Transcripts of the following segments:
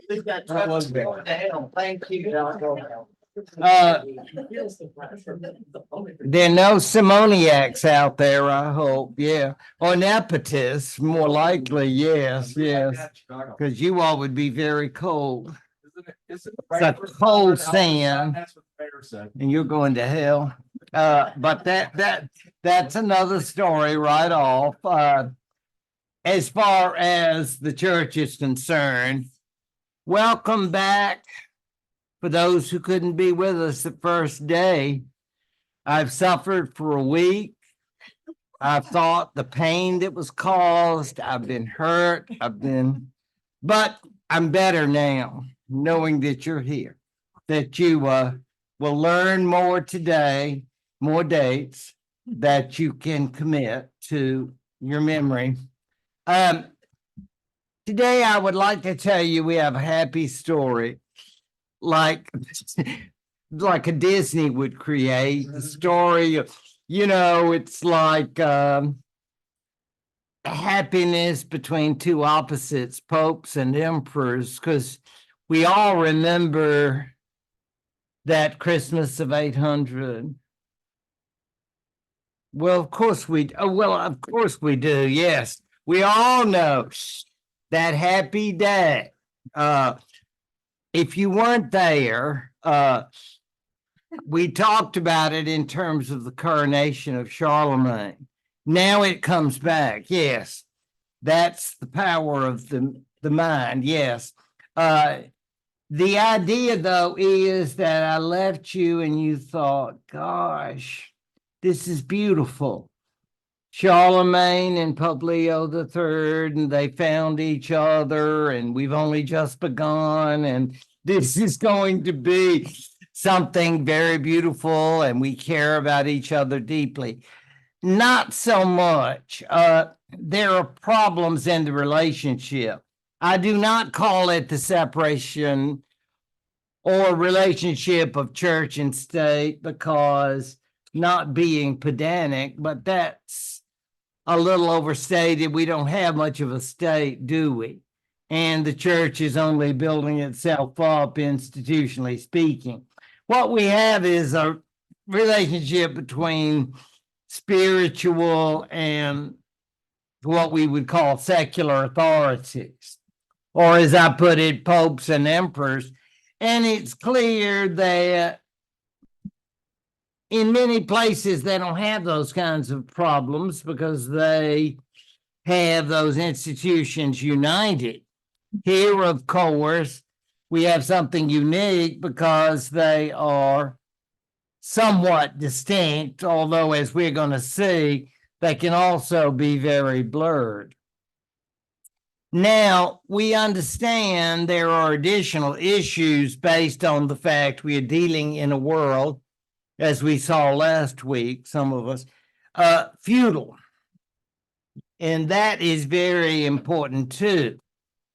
That was bad. Thank you. There are no simoniacs out there, I hope. Yeah. Or nepotist, more likely. Yes, yes. Because you all would be very cold. It's a cold sin, and you're going to hell. But that's another story right off. As far as the church is concerned, welcome back. For those who couldn't be with us the first day, I've suffered for a week. I've thought the pain that was caused, I've been hurt, but I'm better now, knowing that you're here, that you will learn more today, more dates that you can commit to your memory. Today, I would like to tell you we have a happy story, like a Disney would create the story of, it's like happiness between two opposites, popes and emperors, because we all remember that Christmas of 800. Well, of course we do. Yes, we all know that happy day. If you weren't there, we talked about it in terms of the coronation of Charlemagne. Now it comes back. Yes, that's the power of the mind. Yes. The idea, though, is that I left you and you thought, gosh, this is beautiful. Charlemagne and Pope Leo III, and they found each other, and we've only just begun, and this is going to be something very beautiful, and we care about each other deeply. Not so much. There are problems in the relationship. I do not call it the separation or relationship of church and state, because not being pedantic, but that's a little overstated. We don't have much of a state, do we? And the church is only building itself up, institutionally speaking. What we have is a relationship between spiritual and what we would call secular authorities, or as I put it, popes and emperors. And it's clear that in many places they don't have those kinds of problems because they have those institutions united. Here, of course, we have something unique because they are somewhat distinct, although, as we're going to see, they can also be very blurred. Now, we understand there are additional issues based on the fact we are dealing in a world, as we saw last week, some of us, feudal. And that is very important too.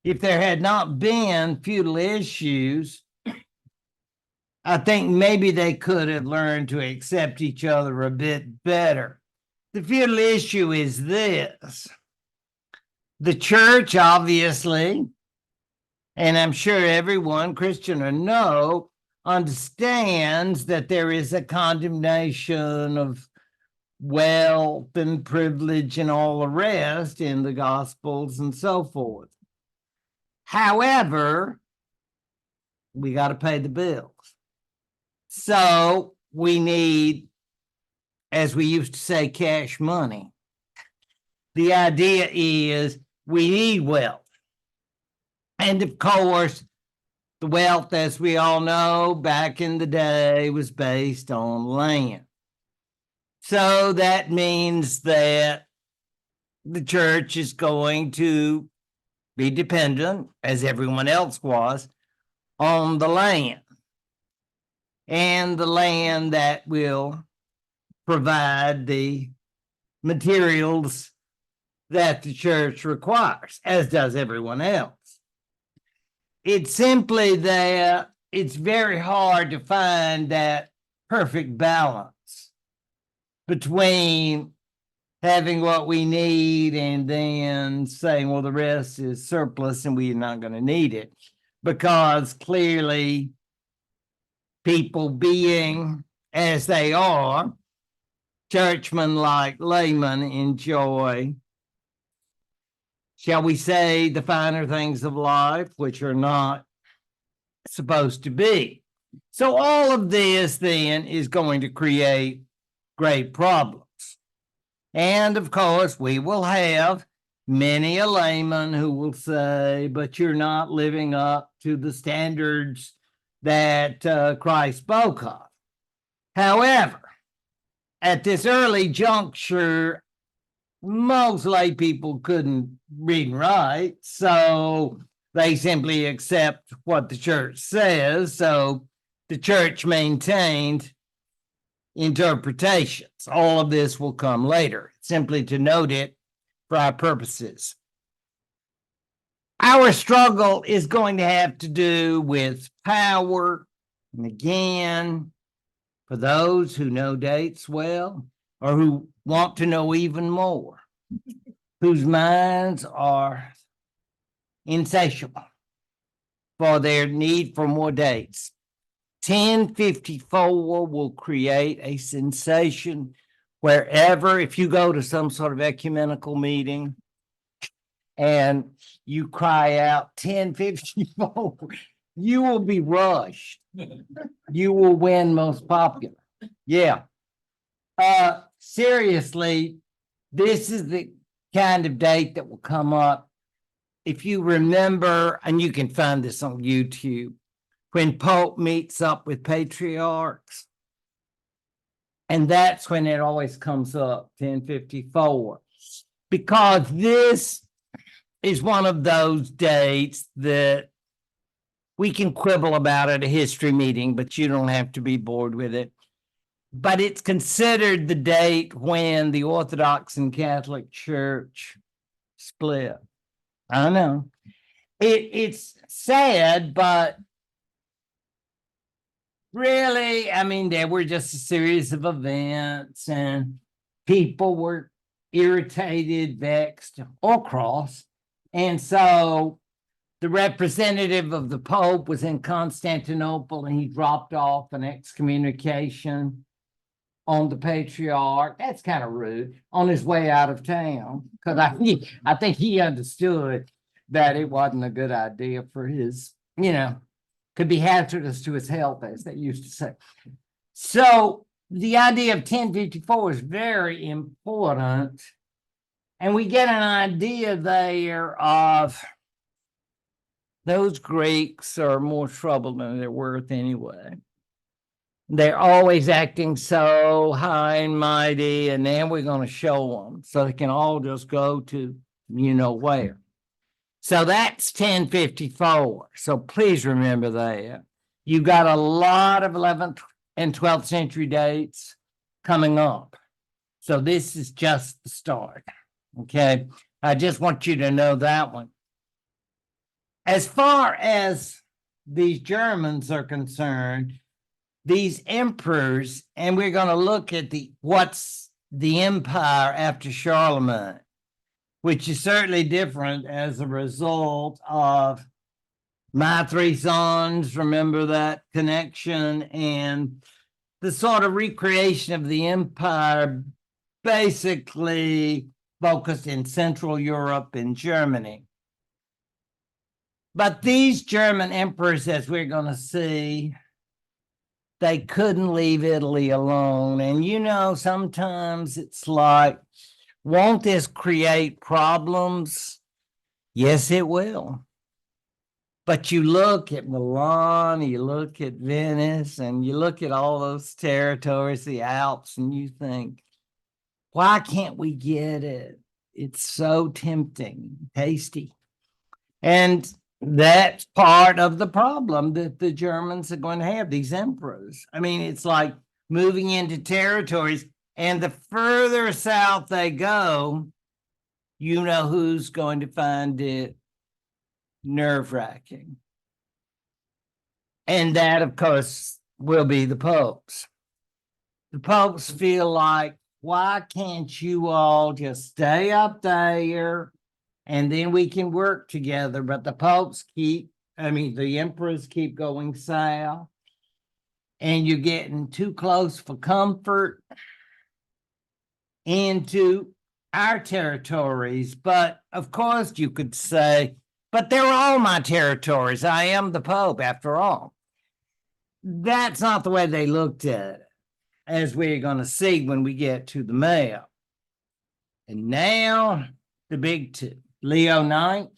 If there had not been feudal issues, I think maybe they could have learned to accept each other a bit better. The feudal issue is this. The church, obviously, and I'm sure everyone, Christian or no, understands that there is a condemnation of wealth and privilege and all the rest in the Gospels and so forth. However, we got to pay the bills. So we need, as we used to say, cash money. The idea is we need wealth. And of course, the wealth, as we all know, back in the day was based on land. So that means that the church is going to be dependent, as everyone else was, on the land. And the land that will provide the materials that the church requires, as does everyone else. It's simply that it's very hard to find that perfect balance between having what we need and then saying, well, the rest is surplus and we're not going to need it. because clearly people being as they are, churchmen like laymen enjoy, shall we say, the finer things of life, which are not supposed to be. So all of this then is going to create great problems. And of course, we will have many a layman who will say, but you're not living up to the standards that Christ spoke of. However, at this early juncture, most lay people couldn't read and write, so they simply accept what the church says. So the church maintained interpretations. All of this will come later, simply to note it for our purposes. Our struggle is going to have to do with power. And again, for those who know dates well, or who want to know even more, whose minds are insatiable for their need for more dates, 1054 will create a sensation wherever, if you go to some sort of ecumenical meeting and you cry out 1054, you will be rushed. You will win most popular. Yeah. Seriously, this is the kind of date that will come up. If you remember, and you can find this on YouTube, when Pope meets up with patriarchs. And that's when it always comes up, 1054, because this is one of those dates that we can quibble about at a history meeting, but you don't have to be bored with it. But it's considered the date when the Orthodox and Catholic Church split. I know. It's sad, but really, I mean, there were just a series of events and people were irritated, vexed, or cross. And so the representative of the Pope was in Constantinople and he dropped off an excommunication on the patriarch. That's kind of rude, on his way out of town, because I think he understood that it wasn't a good idea for his, could be hazardous to his health, as they used to say. So the idea of 1054 is very important. And we get an idea there of those Greeks are more trouble than they're worth anyway. They're always acting so high and mighty, and then we're going to show them so they can all just go to where. So that's 1054. So please remember that. You've got a lot of 11th and 12th century dates coming up. So this is just the start. Okay. I just want you to know that one. As far as these Germans are concerned, these emperors, and we're going to look at what's the empire after Charlemagne, which is certainly different as a result of My Three Sons, remember that connection, and the sort of recreation of the empire basically focused in Central Europe and Germany. But these German emperors, as we're going to see, they couldn't leave Italy alone. And sometimes it's like, won't this create problems? Yes, it will. But you look at Milan, you look at Venice, and you look at all those territories, the Alps, and you think, why can't we get it? It's so tempting, tasty. And that's part of the problem that the Germans are going to have, these emperors. I mean, it's like moving into territories, and the further south they go, who's going to find it nerve-wracking. And that, of course, will be the popes. The popes feel like, why can't you all just stay up there and then we can work together? But the popes keep I mean, the emperors keep going south, and you're getting too close for comfort into our territories. But of course, you could say, but they're all my territories. I am the Pope, after all. That's not the way they looked at it, as we're going to see when we get to the mail. And now the big two, Leo IX,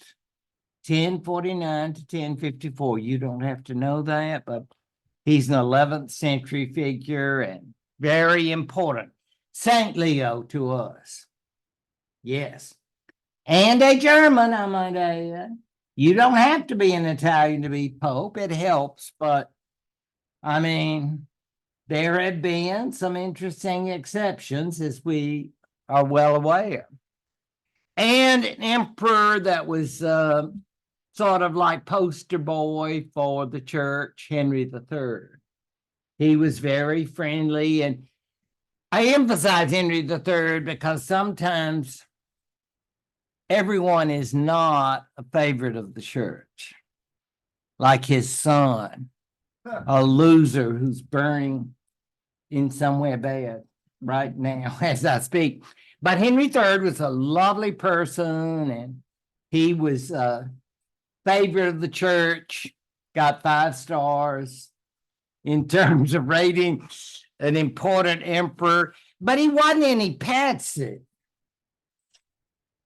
1049 to 1054. You don't have to know that, but he's an 11th century figure and very important. Saint Leo to us. Yes. And a German, I might add. You don't have to be an Italian to be Pope. It helps, but I mean, there have been some interesting exceptions, as we are well aware. And an emperor that was sort of like poster boy for the church, Henry III. He was very friendly, and I emphasize Henry III because sometimes everyone is not a favorite of the church, like his son, a loser who's burning in somewhere bad right now as I speak. But Henry III was a lovely person, and he was a favorite of the church, got 5 stars in terms of rating, an important emperor, but he wasn't any patsy.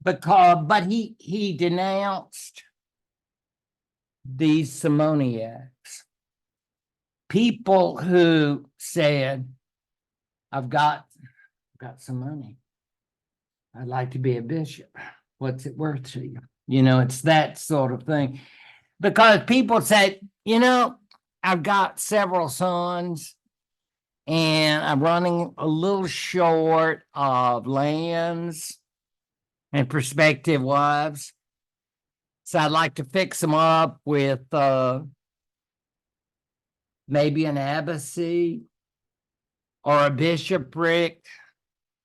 But he denounced these simoniacs, people who said, I've got some money. I'd like to be a bishop. What's it worth to you? You know, it's that sort of thing. Because people say, you know, I've got several sons and I'm running a little short of lands and prospective wives. So I'd like to fix them up with maybe an abbacy or a bishopric.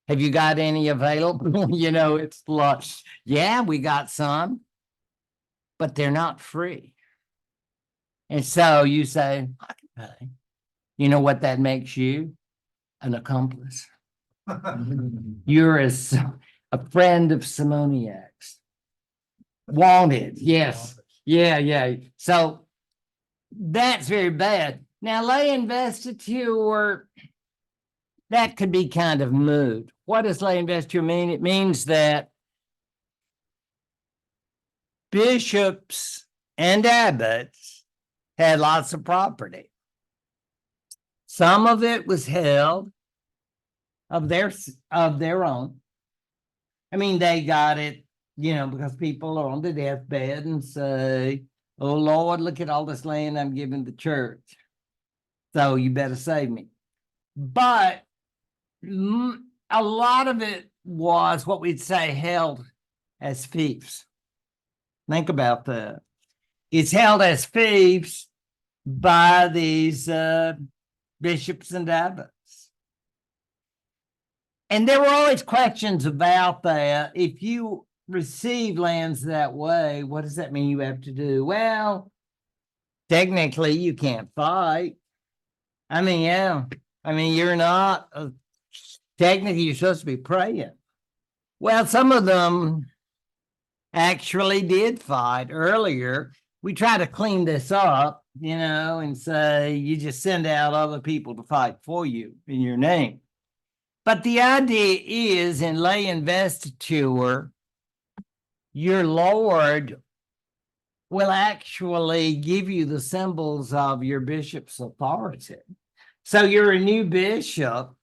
Have you got any available? You know, it's like, yeah, we got some, but they're not free. And so you say, I can pay. You know what that makes you? An accomplice. You're a friend of simoniacs. Wanted, yes. Yeah. So that's very bad. Now, lay investiture, that could be kind of moot. What does lay investiture mean? It means that bishops and abbots had lots of property. Some of it was held of their own. I mean, they got it, you know, because people are on the deathbed and say, oh Lord, look at all this land I'm giving the church, so you better save me. But a lot of it was what we'd say held as fiefs. Think about that. It's held as fiefs by these bishops and abbots. And there were always questions about that. If you receive lands that way, what does that mean you have to do? Well, technically, you can't fight. I mean, yeah. I mean, you're not, technically, you're supposed to be praying. Well, some of them actually did fight earlier. We try to clean this up, you know, and say you just send out other people to fight for you in your name. But the idea is in lay investiture, your Lord will actually give you the symbols of your bishop's authority. So you're a new bishop,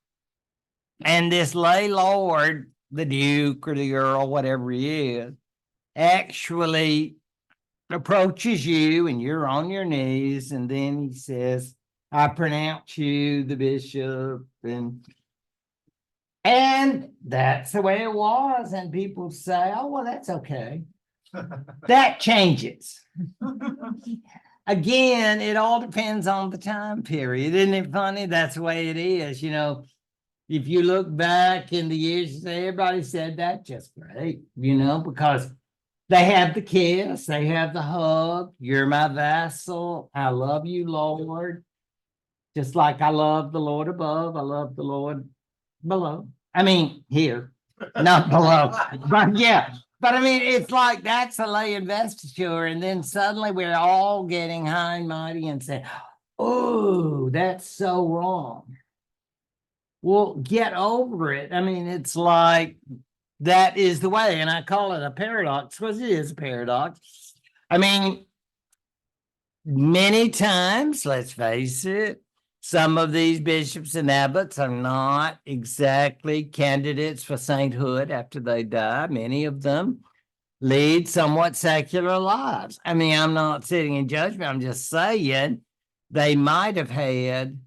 and this lay lord, the duke or the earl, whatever he is, actually approaches you and you're on your knees, and then he says, I pronounce you the bishop, and that's the way it was. And people say, oh, well, that's okay. That changes. Again, it all depends on the time period. Isn't it funny? That's the way it is. You know, if you look back in the years, everybody said that just great, you know, because They have the kiss, they have the hug. You're my vassal. I love you, Lord. Just like I love the Lord above, I love the Lord below. I mean, here, not below, but yeah. But I mean, it's like that's a lay investiture, and then suddenly we're all getting high and mighty and saying, "Oh, that's so wrong." Well, get over it. I mean, it's like that is the way, and I call it a paradox because it is a paradox. I mean, many times, let's face it, some of these bishops and abbots are not exactly candidates for sainthood after they die. Many of them lead somewhat secular lives. I mean, I'm not sitting in judgment. I'm just saying they might have had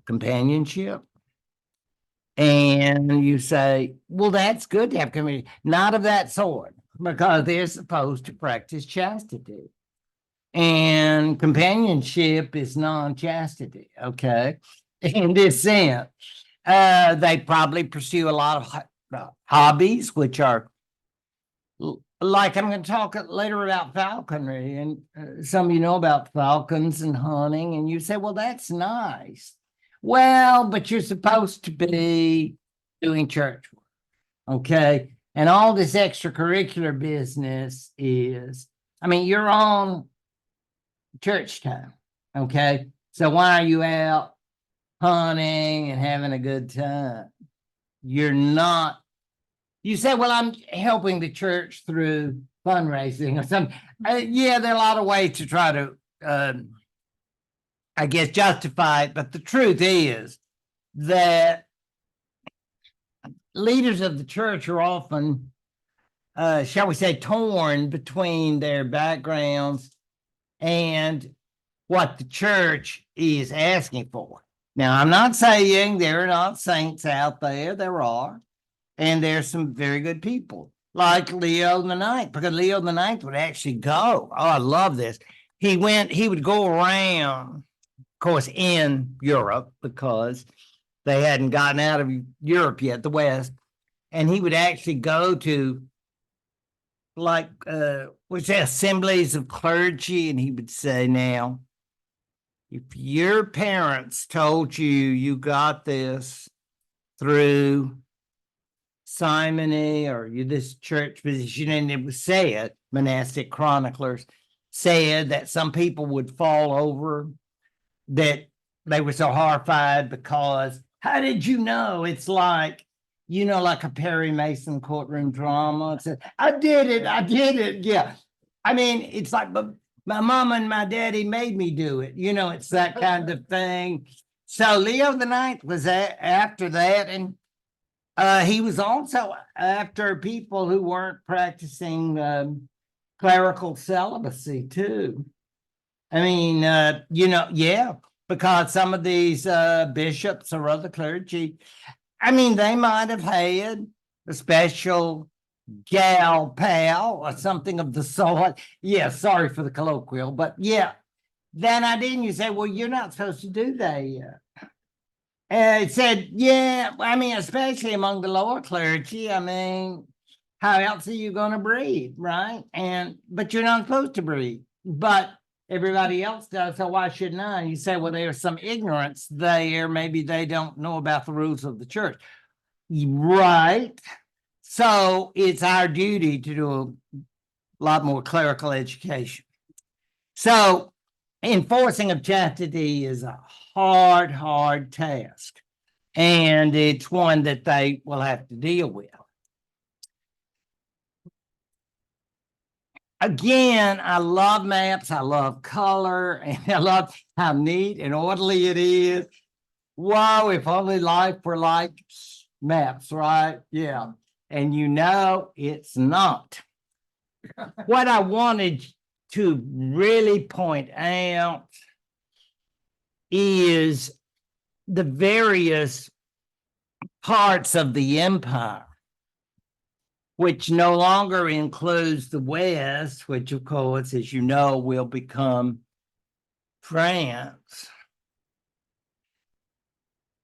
companionship. And you say, well, that's good to have community. Not of that sort, because they're supposed to practice chastity. And companionship is non-chastity, okay? In this sense, they probably pursue a lot of hobbies, which are like I'm going to talk later about falconry, and some of you know about falcons and hunting, and you say, well, that's nice. Well, but you're supposed to be doing church work, okay? And all this extracurricular business is, I mean, you're on church time, okay? So why are you out hunting and having a good time? You're not. You say, well, I'm helping the church through fundraising or something. Yeah, there are a lot of ways to try to, I guess, justify it. But the truth is that leaders of the church are often, shall we say, torn between their backgrounds and what the church is asking for. Now, I'm not saying there are not saints out there. There are. And there's some very good people like Leo the Ninth, because Leo the Ninth would actually go. Oh, I love this. He would go around, of course, in Europe, because they hadn't gotten out of Europe yet, the West. And he would actually go to like what's that, assemblies of clergy, and he would say, now, if your parents told you you got this through simony or you this church position, and it was said, monastic chroniclers said that some people would fall over, that they were so horrified because how did you know? It's like, you know, like a Perry Mason courtroom drama. It said, I did it. Yeah. I mean, it's like, but my mama and my daddy made me do it. You know, it's that kind of thing. So Leo the Ninth was after that, and he was also after people who weren't practicing clerical celibacy too. I mean, you know, yeah, because some of these bishops or other clergy, I mean, they might have had a special gal pal or something of the sort. Yeah, sorry for the colloquial, but yeah. Then I didn't. You say, well, you're not supposed to do that yet. It said, yeah, I mean, especially among the lower clergy, I mean, how else are you going to breed, right? But you're not supposed to breed, but everybody else does, so why shouldn't I? And you say, well, there's some ignorance there. Maybe they don't know about the rules of the church. Right. So it's our duty to do a lot more clerical education. So enforcing of chastity is a hard task. And it's one that they will have to deal with. Again, I love maps. I love color, and I love how neat and orderly it is. Wow, if only life were like maps, right? Yeah. And you know, it's not. What I wanted to really point out is the various parts of the empire, which no longer includes the West, which, of course, as you know, will become France.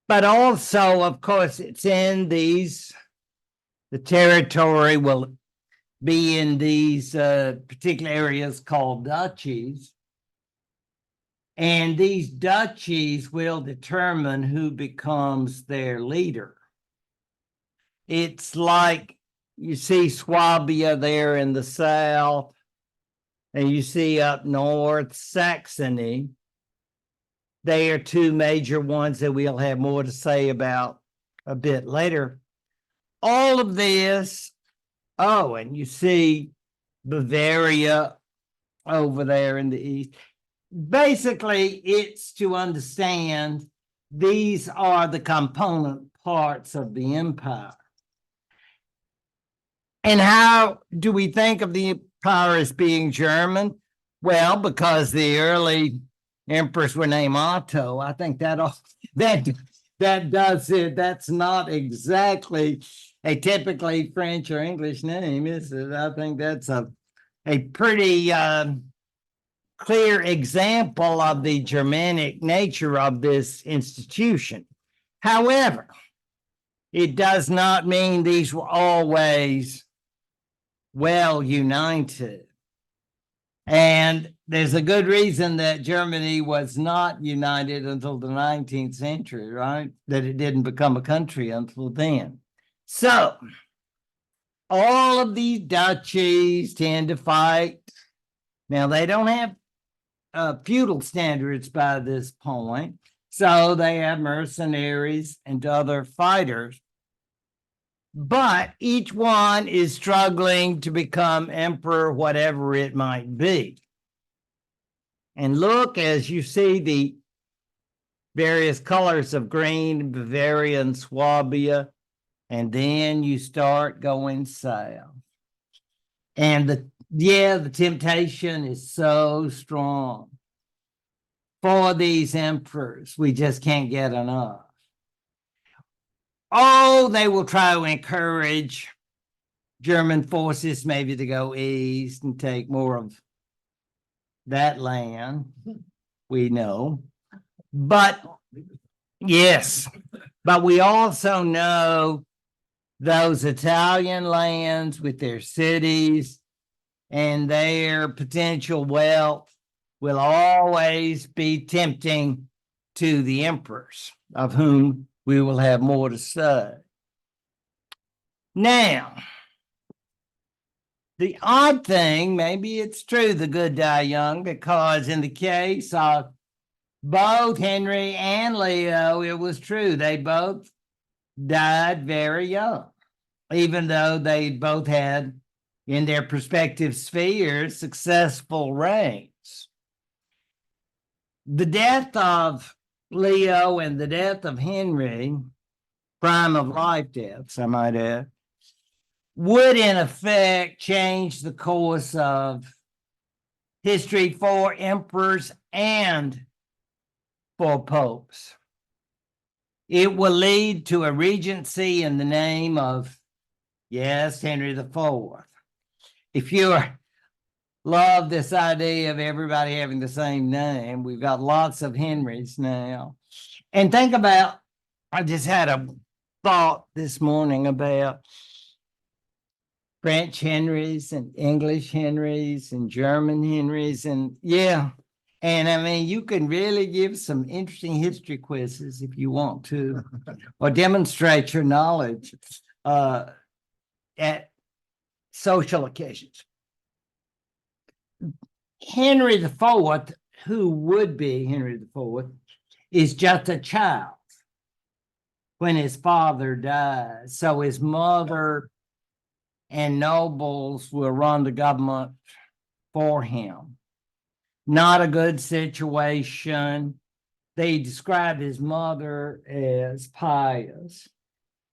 But also, of course, it's in the territory, well, be in these particular areas called duchies. And these duchies will determine who becomes their leader. It's like you see Swabia there in the south, and you see up north Saxony. They are two major ones that we'll have more to say about a bit later. All of this, oh, and you see Bavaria over there in the east. Basically, it's to understand these are the component parts of the empire. And how do we think of the empire as being German? Well, because the early emperors were named Otto. I think that does it. That's not exactly a typically French or English name, is it? I think that's a pretty clear example of the Germanic nature of this institution. However, it does not mean these were always well united. And there's a good reason that Germany was not united until the 19th century, right? That it didn't become a country until then. So all of these duchies tend to fight. Now, they don't have feudal standards by this point, so they have mercenaries and other fighters. But each one is struggling to become emperor, whatever it might be. And look, as you see the various colors of green, Bavaria and Swabia, and then you start going south. And the temptation is so strong for these emperors. We just can't get enough. Oh, they will try to encourage German forces maybe to go east and take more of that land, we know. But yes, but we also know those Italian lands with their cities and their potential wealth will always be tempting to the emperors, of whom we will have more to say. Now, the odd thing, maybe it's true the good die young, because in the case of both Henry and Leo, it was true. They both died very young, even though they both had, in their respective spheres, successful reigns. The death of Leo and the death of Henry, prime of life deaths, I might add, would in effect change the course of history for emperors and for popes. It will lead to a regency in the name of, yes, Henry IV. If you love this idea of everybody having the same name, we've got lots of Henrys now. And think about, I just had a thought this morning about French Henrys and English Henrys and German Henrys. And yeah, and I mean, you can really give some interesting history quizzes if you want to, or demonstrate your knowledge at social occasions. Henry IV, who would be Henry IV, is just a child when his father dies. So his mother and nobles will run the government for him. Not a good situation. They describe his mother as pious,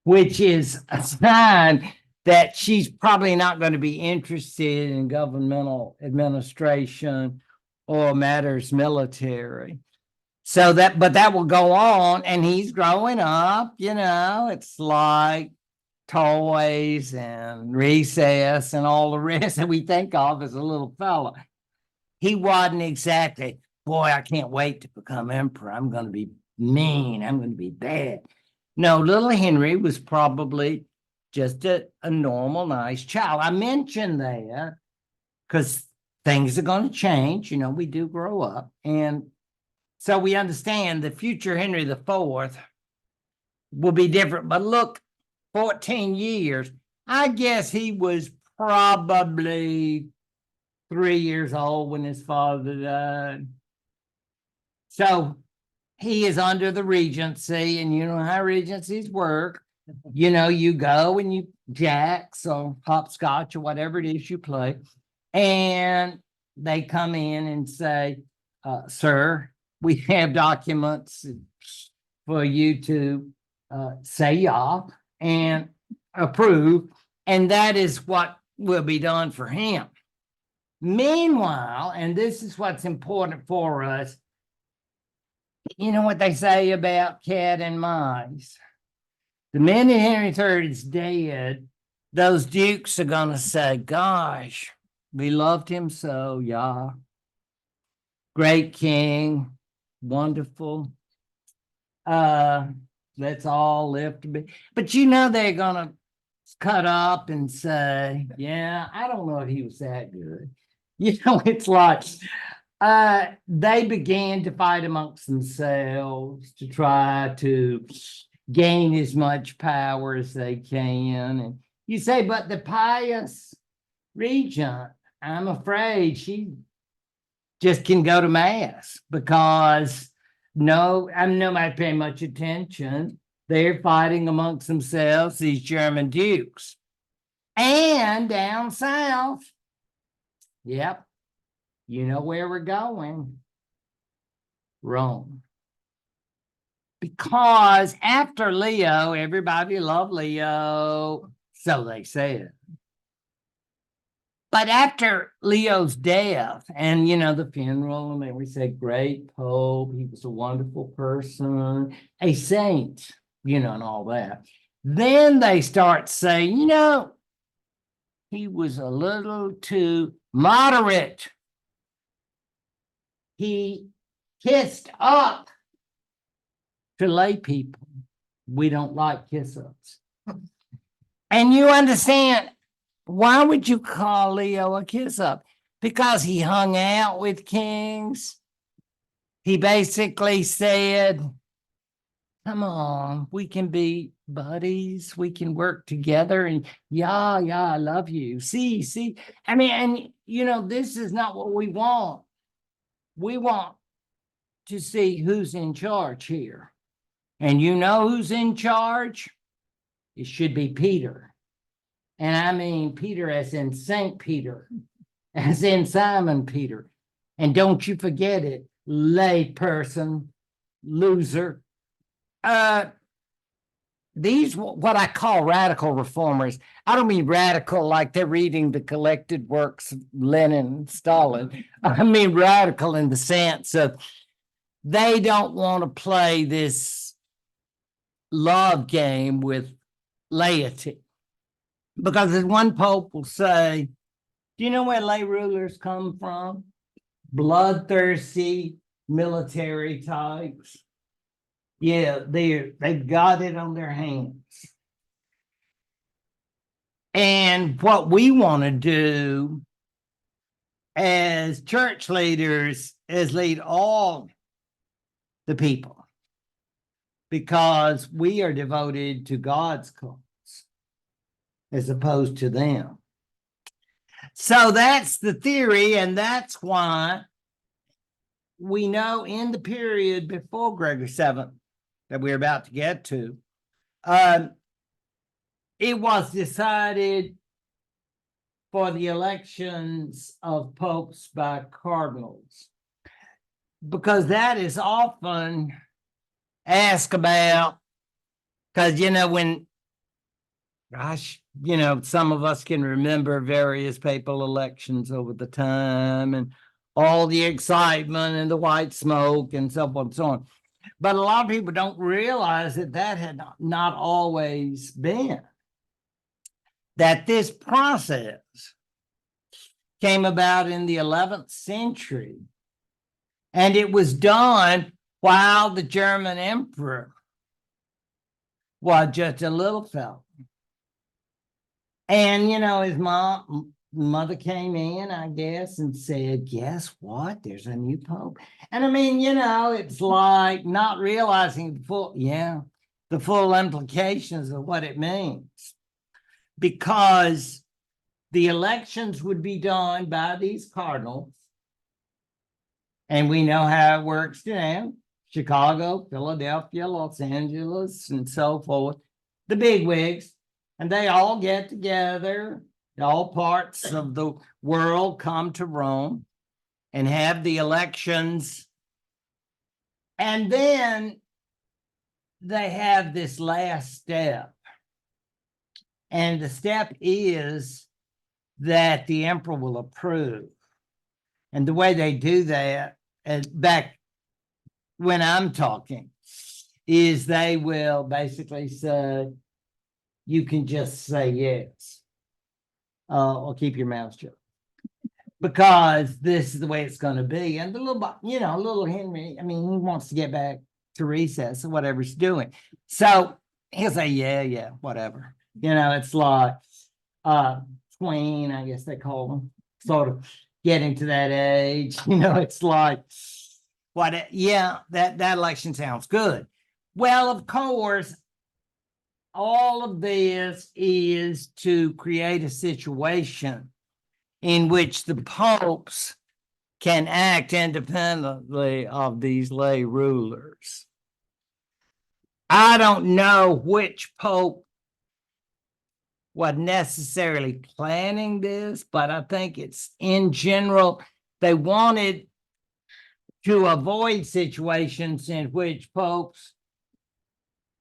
which is a sign that she's probably not going to be interested in governmental administration or matters military. So but that will go on, and he's growing up, it's like toys and recess and all the rest that we think of as a little fella. He wasn't exactly, boy, I can't wait to become emperor. I'm going to be mean. I'm going to be bad. No, little Henry was probably just a normal, nice child. I mentioned that because things are going to change. We do grow up. And so we understand the future Henry IV will be different. But look, 14 years, I guess he was probably 3 years old when his father died. So he is under the regency, and you know how regencies work. You go and you jacks or hopscotch or whatever it is you play, and they come in and say, sir, we have documents for you to say yeah and approve, and that is what will be done for him. Meanwhile, and this is what's important for us, you know what they say about cat and mice? The minute Henry III is dead, those dukes are going to say, gosh, we loved him so, yeah. Great king, wonderful. Let's all live to be. But they're going to cut up and say, yeah, I don't know if he was that good. It's like they began to fight amongst themselves to try to gain as much power as they can. And you say, but the pious regent, I'm afraid she just can go to mass because I'm nobody paying much attention. They're fighting amongst themselves, these German dukes. And down south, yep, you know where we're going. Rome. Because after Leo, everybody loved Leo, so they said. But after Leo's death and, the funeral, and we said, great Pope, he was a wonderful person, a saint, and all that. Then they start saying, he was a little too moderate. He kissed up to lay people. We don't like kiss-ups. And you understand, why would you call Leo a kiss-up? Because he hung out with kings. He basically said, come on, we can be buddies. We can work together. And yeah, I love you. See. I mean, and this is not what we want. We want to see who's in charge here. And who's in charge? It should be Peter. And I mean Peter as in Saint Peter, as in Simon Peter. And don't you forget it, lay person, loser. These, what I call radical reformers, I don't mean radical like they're reading the collected works of Lenin and Stalin. I mean radical in the sense of they don't want to play this love game with laity. Because as one pope will say, do you know where lay rulers come from? Bloodthirsty military types. Yeah, they've got it on their hands. And what we want to do as church leaders is lead all the people, because we are devoted to God's cause as opposed to them. So that's the theory, and that's why we know in the period before Gregory VII that we're about to get to, it was decided for the elections of popes by cardinals, because that is often asked about, because, when, gosh, some of us can remember various papal elections over the time and all the excitement and the white smoke and so on and so on. But a lot of people don't realize that had not always been. That this process came about in the 11th century, and it was done while the German emperor was just a little fellow. And, his mother came in, I guess, and said, guess what? There's a new pope. And I mean, it's like not realizing the full implications of what it means. Because the elections would be done by these cardinals. And we know how it works now. Chicago, Philadelphia, Los Angeles, and so forth. The bigwigs. And they all get together. All parts of the world come to Rome and have the elections. And then they have this last step. And the step is that the emperor will approve. And the way they do that, back when I'm talking, is they will basically say, you can just say yes, or keep your mouth shut, because this is the way it's going to be. And the little Henry, I mean, he wants to get back to recess or whatever he's doing. So he'll say, yeah, whatever. It's like tween, I guess they call them, sort of getting to that age. It's like, that election sounds good. Well, of course, all of this is to create a situation in which the popes can act independently of these lay rulers. I don't know which pope was necessarily planning this, but I think it's in general, they wanted to avoid situations in which popes,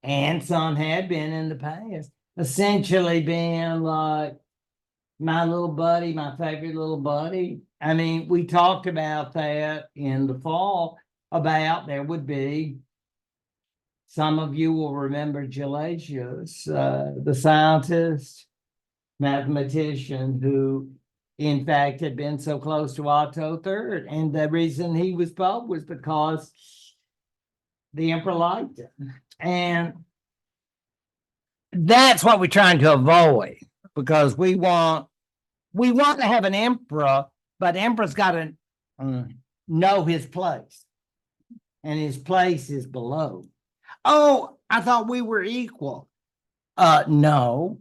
and some had been in the past, essentially being like, my little buddy, my favorite little buddy. I mean, we talked about that in the fall, about there would be, some of you will remember Gelasius, the scientist, mathematician, who in fact had been so close to Otto III. And the reason he was pope was because the emperor liked him. And that's what we're trying to avoid, because we want to have an emperor, but the emperor's got to know his place, and his place is below. Oh, I thought we were equal. No,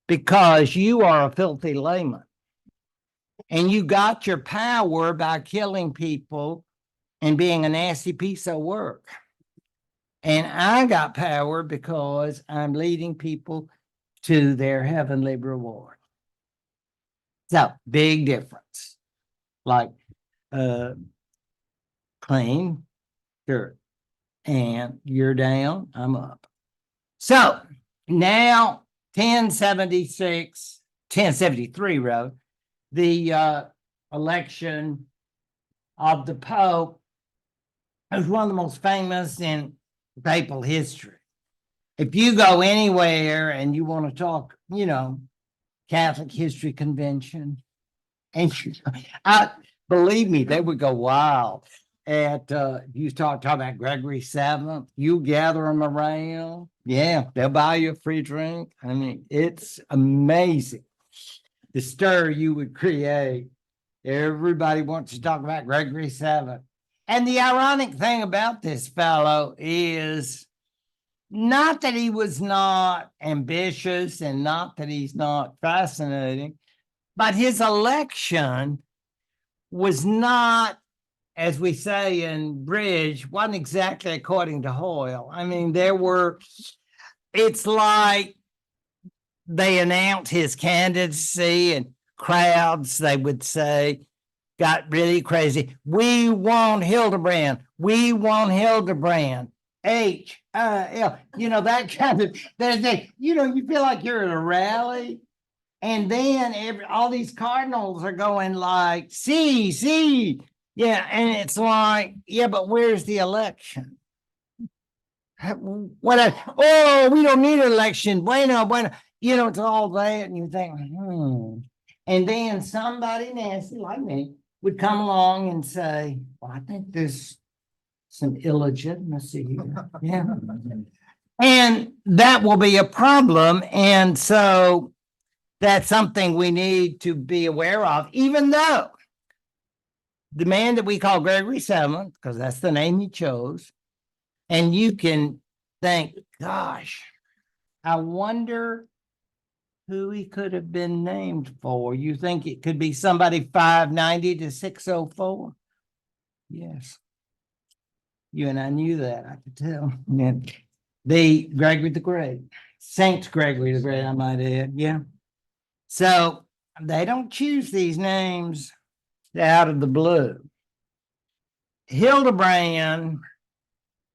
because you are a filthy layman, and you got your power by killing people and being a nasty piece of work. And I got power because I'm leading people to their heavenly reward. So, big difference. Like clean, dirt, and you're down, I'm up. So now 1073 wrote the election of the Pope is one of the most famous in papal history. If you go anywhere and you want to talk, Catholic History Convention, and believe me, they would go wild at you start talking about Gregory VII. You gather them around, they'll buy you a free drink. I mean, it's amazing the stir you would create. Everybody wants to talk about Gregory VII. And the ironic thing about this fellow is not that he was not ambitious and not that he's not fascinating, but his election was not, as we say in bridge, wasn't exactly according to Hoyle. I mean, it's like they announced his candidacy and crowds, they would say, got really crazy. We want Hildebrand. We want Hildebrand. H-I-L. That kind of, you feel like you're at a rally. And then all these cardinals are going like, see. Yeah, and it's like, but where's the election? We don't need an election. Bueno. It's all that. And you think, And then somebody nasty like me would come along and say, well, I think there's some illegitimacy here. Yeah. And that will be a problem. And so that's something we need to be aware of, even though the man that we call Gregory VII, because that's the name he chose, and you can think, gosh, I wonder who he could have been named for. You think it could be somebody 590 to 604? Yes. You and I knew that, I could tell. Yeah. The Gregory the Great, Saint Gregory the Great, I might add. Yeah. So they don't choose these names out of the blue. Hildebrand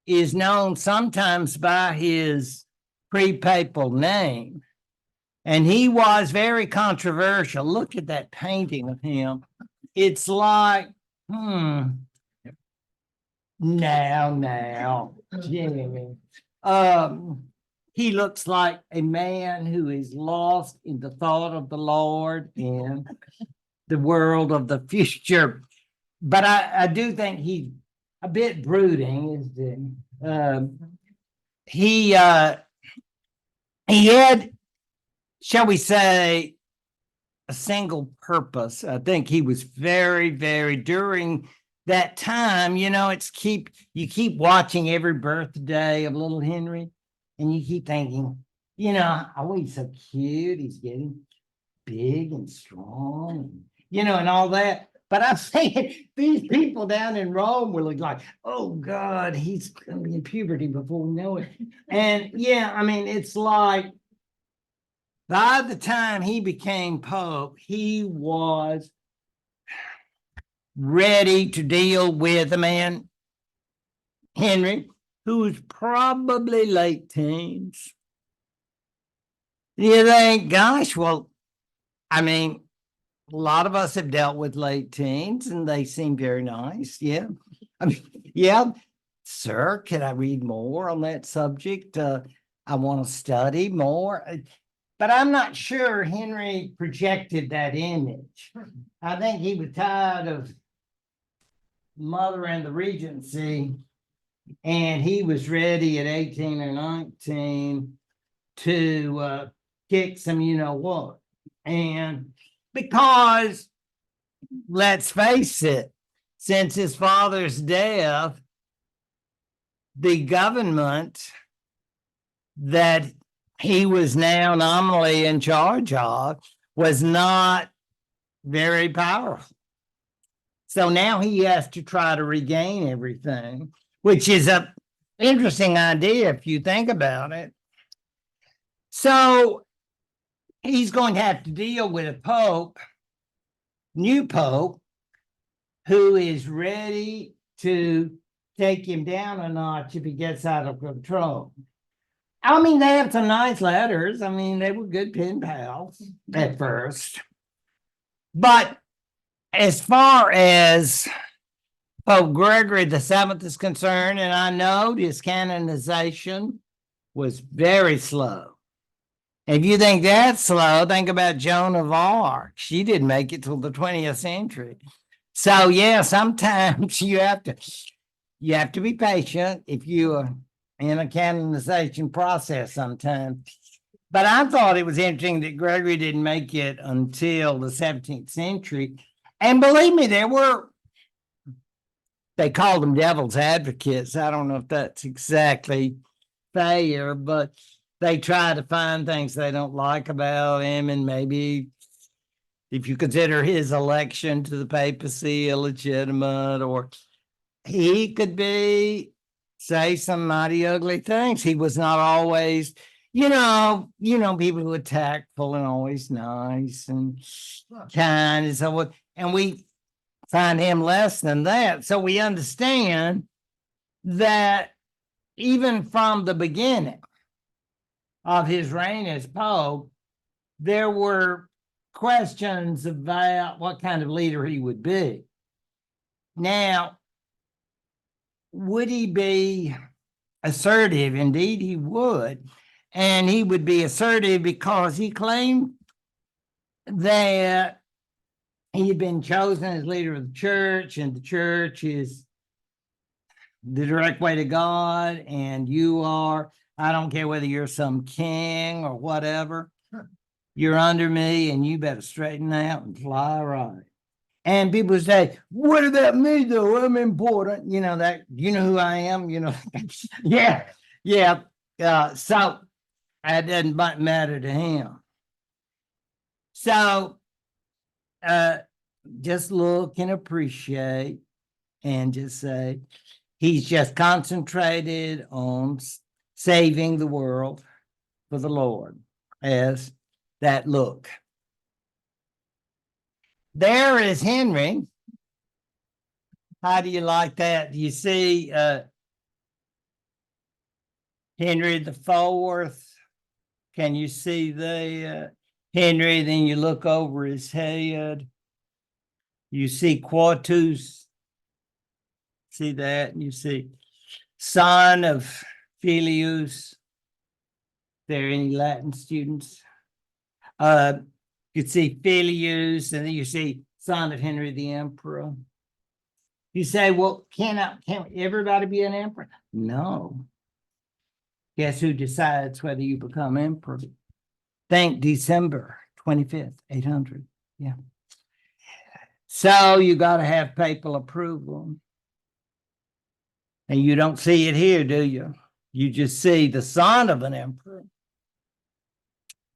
is known sometimes by his pre-papal name, and he was very controversial. Look at that painting of him. It's like, now, Jimmy. He looks like a man who is lost in the thought of the Lord and the world of the future. But I do think he's a bit brooding, isn't he? He had, shall we say, a single purpose. I think he was very, very during that time. You know, you keep watching every birthday of little Henry, and you keep thinking, oh, he's so cute. He's getting big and strong, and all that. But I'm saying these people down in Rome were like, oh God, he's going to be in puberty before we know it. And yeah, I mean, it's like by the time he became Pope, he was ready to deal with a man, Henry, who was probably late teens. You think, gosh, well, I mean, a lot of us have dealt with late teens and they seem very nice. Yeah. I mean, yeah, sir, can I read more on that subject? I want to study more. But I'm not sure Henry projected that image. I think he was tired of mother and the regency, and he was ready at 18 or 19 to kick some what. And because, let's face it, since his father's death, the government that he was now nominally in charge of was not very powerful. So now he has to try to regain everything, which is an interesting idea if you think about it. So he's going to have to deal with a new pope, who is ready to take him down a notch if he gets out of control. I mean, they have some nice letters. I mean, they were good pen pals at first. But as far as Pope Gregory VII is concerned, and I know his canonization was very slow. If you think that's slow, think about Joan of Arc. She didn't make it till the 20th century. So yeah, sometimes you have to be patient if you are in a canonization process sometimes. But I thought it was interesting that Gregory didn't make it until the 17th century. And believe me, they called them devil's advocates. I don't know if that's exactly fair, but they try to find things they don't like about him. And maybe if you consider his election to the papacy illegitimate, or he could say some mighty ugly things. He was not always, people who are tactful and always nice and kind and so forth. And we find him less than that. So we understand that even from the beginning of his reign as Pope, there were questions about what kind of leader he would be. Now, would he be assertive? Indeed, he would. And he would be assertive because he claimed that he had been chosen as leader of the church, and the church is the direct way to God, and I don't care whether you're some king or whatever. You're under me and you better straighten out and fly right. And people say, what about me though? I'm important. You know that, you know who I am, you know. Yeah, yeah. So that doesn't matter to him. So just look and appreciate and just say, he's just concentrated on saving the world for the Lord as that look. There is Henry. How do you like that? You see Henry the Fourth. Can you see the Henry? Then you look over his head. You see Quartus. See that? You see son of Filius. There any Latin students? You see Filius, and then you see son of Henry the Emperor. You say, well, can everybody be an emperor? No. Guess who decides whether you become emperor? Think December 25th, 800. Yeah. So you got to have papal approval. And you don't see it here, do you? You just see the son of an emperor.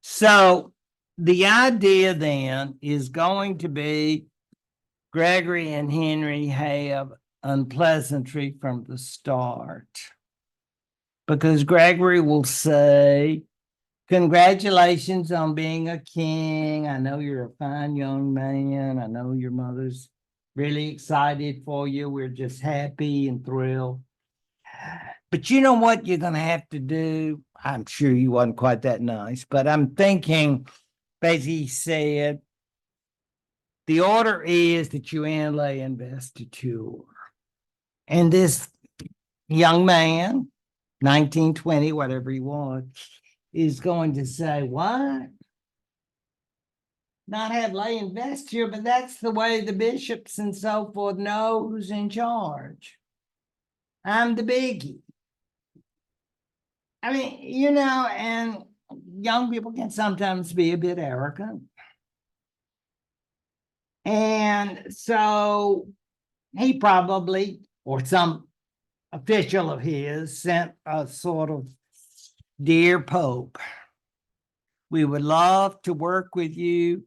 So the idea then is going to be Gregory and Henry have unpleasantry from the start. Because Gregory will say, congratulations on being a king. I know you're a fine young man. I know your mother's really excited for you. We're just happy and thrilled. But you know what you're going to have to do? I'm sure you wasn't quite that nice, but I'm thinking, basically said, the order is that you inlay investiture. And this young man, 1920, whatever he was, is going to say, what? Not have lay investiture, but that's the way the bishops and so forth know who's in charge. I'm the biggie. I mean, you know, and young people can sometimes be a bit arrogant. And so he probably, or some official of his, sent a sort of, dear Pope, we would love to work with you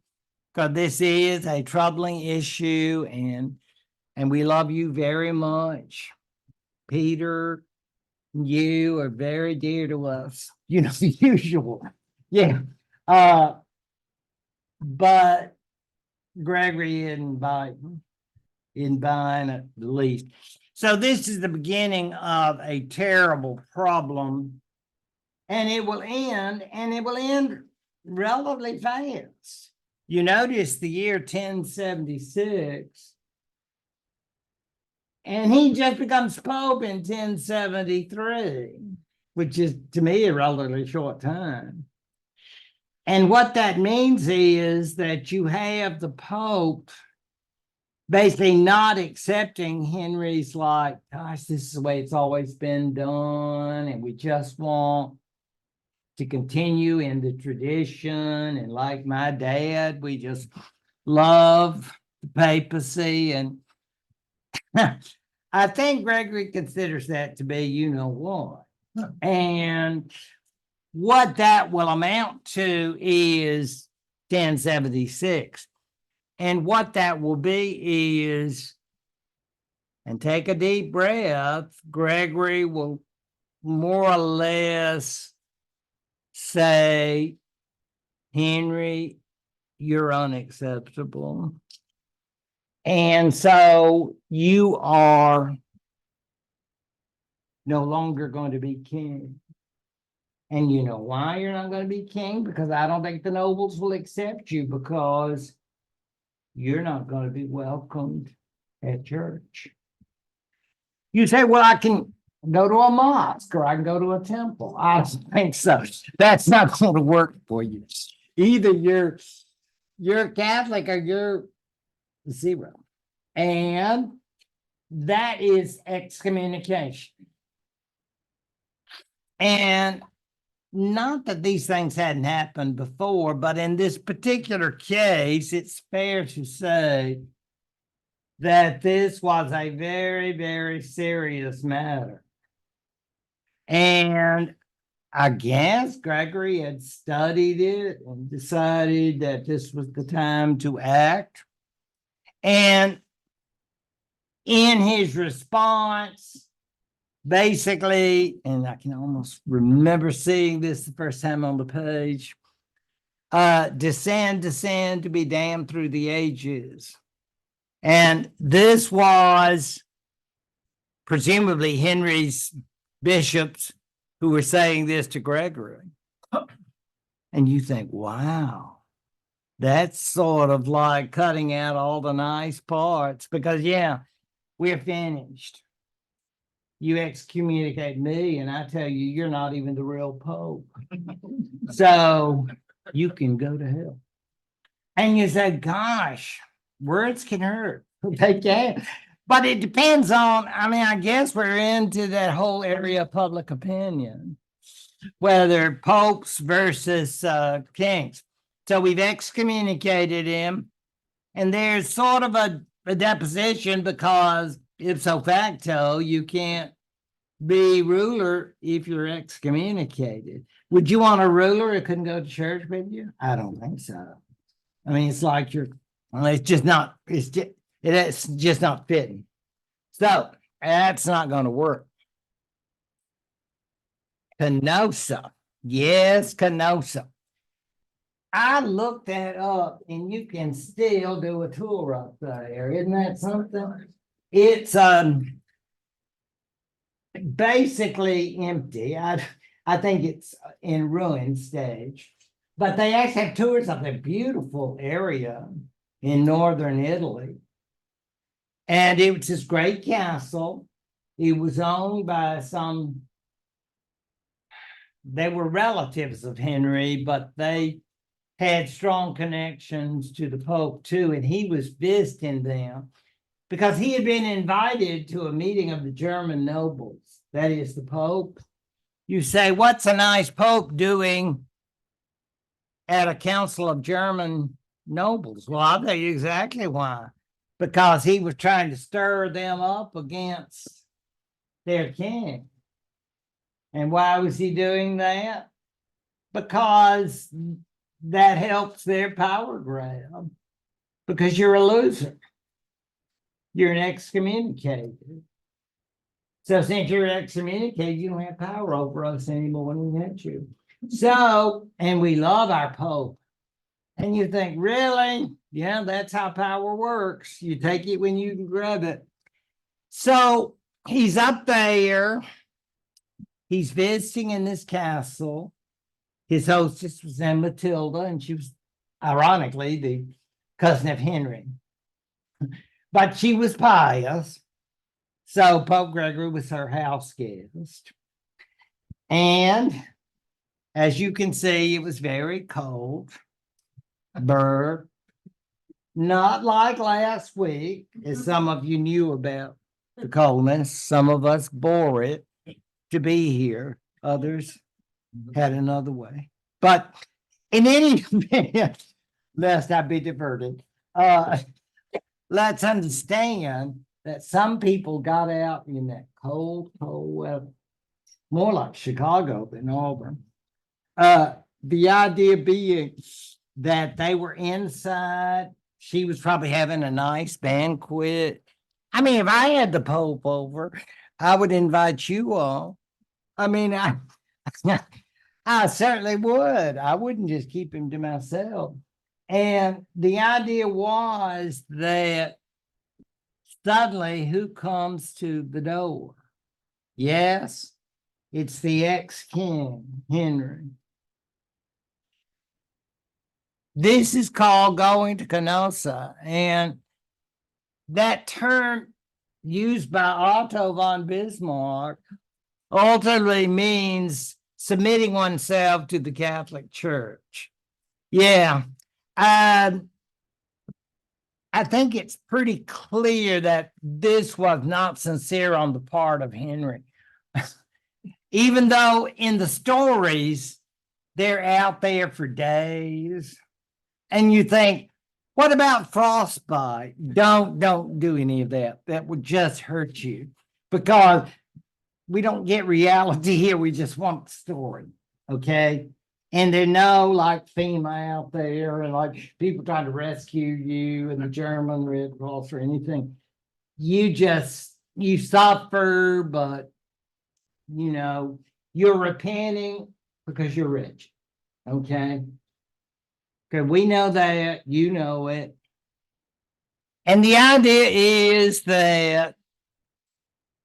because this is a troubling issue and we love you very much. Peter, you are very dear to us. You know, the usual. Yeah. But Gregory isn't biting at least. So this is the beginning of a terrible problem. And it will end relatively fast. You notice the year 1076, and he just becomes Pope in 1073, which is to me a relatively short time. And what that means is that you have the Pope basically not accepting Henry's like, gosh, this is the way it's always been done, and we just want to continue in the tradition. And like my dad, we just love the papacy. And I think Gregory considers that to be, you know what. And what that will amount to is 1076. And what that will be is, and take a deep breath, Gregory will more or less say, Henry, you're unacceptable. And so you are no longer going to be king. And you know why you're not going to be king? Because I don't think the nobles will accept you, because you're not going to be welcomed at church. You say, well, I can go to a mosque or I can go to a temple. I don't think so. That's not going to work for you. Either you're Catholic or you're zero. And that is excommunication. And not that these things hadn't happened before, but in this particular case, it's fair to say that this was a very, very serious matter. And I guess Gregory had studied it and decided that this was the time to act. And in his response, basically, and I can almost remember seeing this the first time on the page, descend to be damned through the ages. And this was presumably Henry's bishops who were saying this to Gregory. And you think, wow, that's sort of like cutting out all the nice parts because, yeah, we're finished. You excommunicate me, and I tell you, you're not even the real Pope. So you can go to hell. And you say, gosh, words can hurt. They can. But it depends on, I mean, I guess we're into that whole area of public opinion, whether popes versus kings. So we've excommunicated him, and there's sort of a deposition because ipso facto, you can't be ruler if you're excommunicated. Would you want a ruler who couldn't go to church with you? I don't think so. I mean, it's like it's just not fitting. So that's not going to work. Canossa. Yes, Canossa. I looked that up, and you can still do a tour up there. Isn't that something? It's basically empty. I think it's in ruin stage, but they actually have tours of a beautiful area in northern Italy. And it was this great castle. It was owned by they were relatives of Henry, but they had strong connections to the Pope too. And he was visiting them because he had been invited to a meeting of the German nobles. That is the Pope. You say, what's a nice Pope doing at a council of German nobles? Well, I'll tell you exactly why. Because he was trying to stir them up against their king. And why was he doing that? Because that helps their power grab. Because you're a loser. You're an excommunicated. So since you're excommunicated, you don't have power over us anymore, and we hate you. So, and we love our Pope. And you think, really? Yeah, that's how power works. You take it when you can grab it. So he's up there. He's visiting in this castle. His hostess was Anne Matilda, and she was, ironically, the cousin of Henry. But she was pious. So Pope Gregory was her house guest. And as you can see, it was very cold. Burr. Not like last week, as some of you knew about the coldness. Some of us bore it to be here. Others had another way. But in any event, lest I be diverted, let's understand that some people got out in that cold weather, more like Chicago than Auburn. The idea being that they were inside. She was probably having a nice banquet. I mean, if I had the Pope over, I would invite you all. I mean, I certainly would. I wouldn't just keep him to myself. And the idea was that suddenly, who comes to the door? Yes, it's the ex-king, Henry. This is called going to Canossa, and that term used by Otto von Bismarck ultimately means submitting oneself to the Catholic Church. Yeah, I think it's pretty clear that this was not sincere on the part of Henry. Even though in the stories, they're out there for days. And you think, what about frostbite? Don't do any of that. That would just hurt you because we don't get reality here. We just want the story. Okay. And there no like FEMA out there and like people trying to rescue you and the German Red Cross or anything. You suffer, but you're repenting because you're rich. Okay. Okay, we know that, you know it. And the idea is that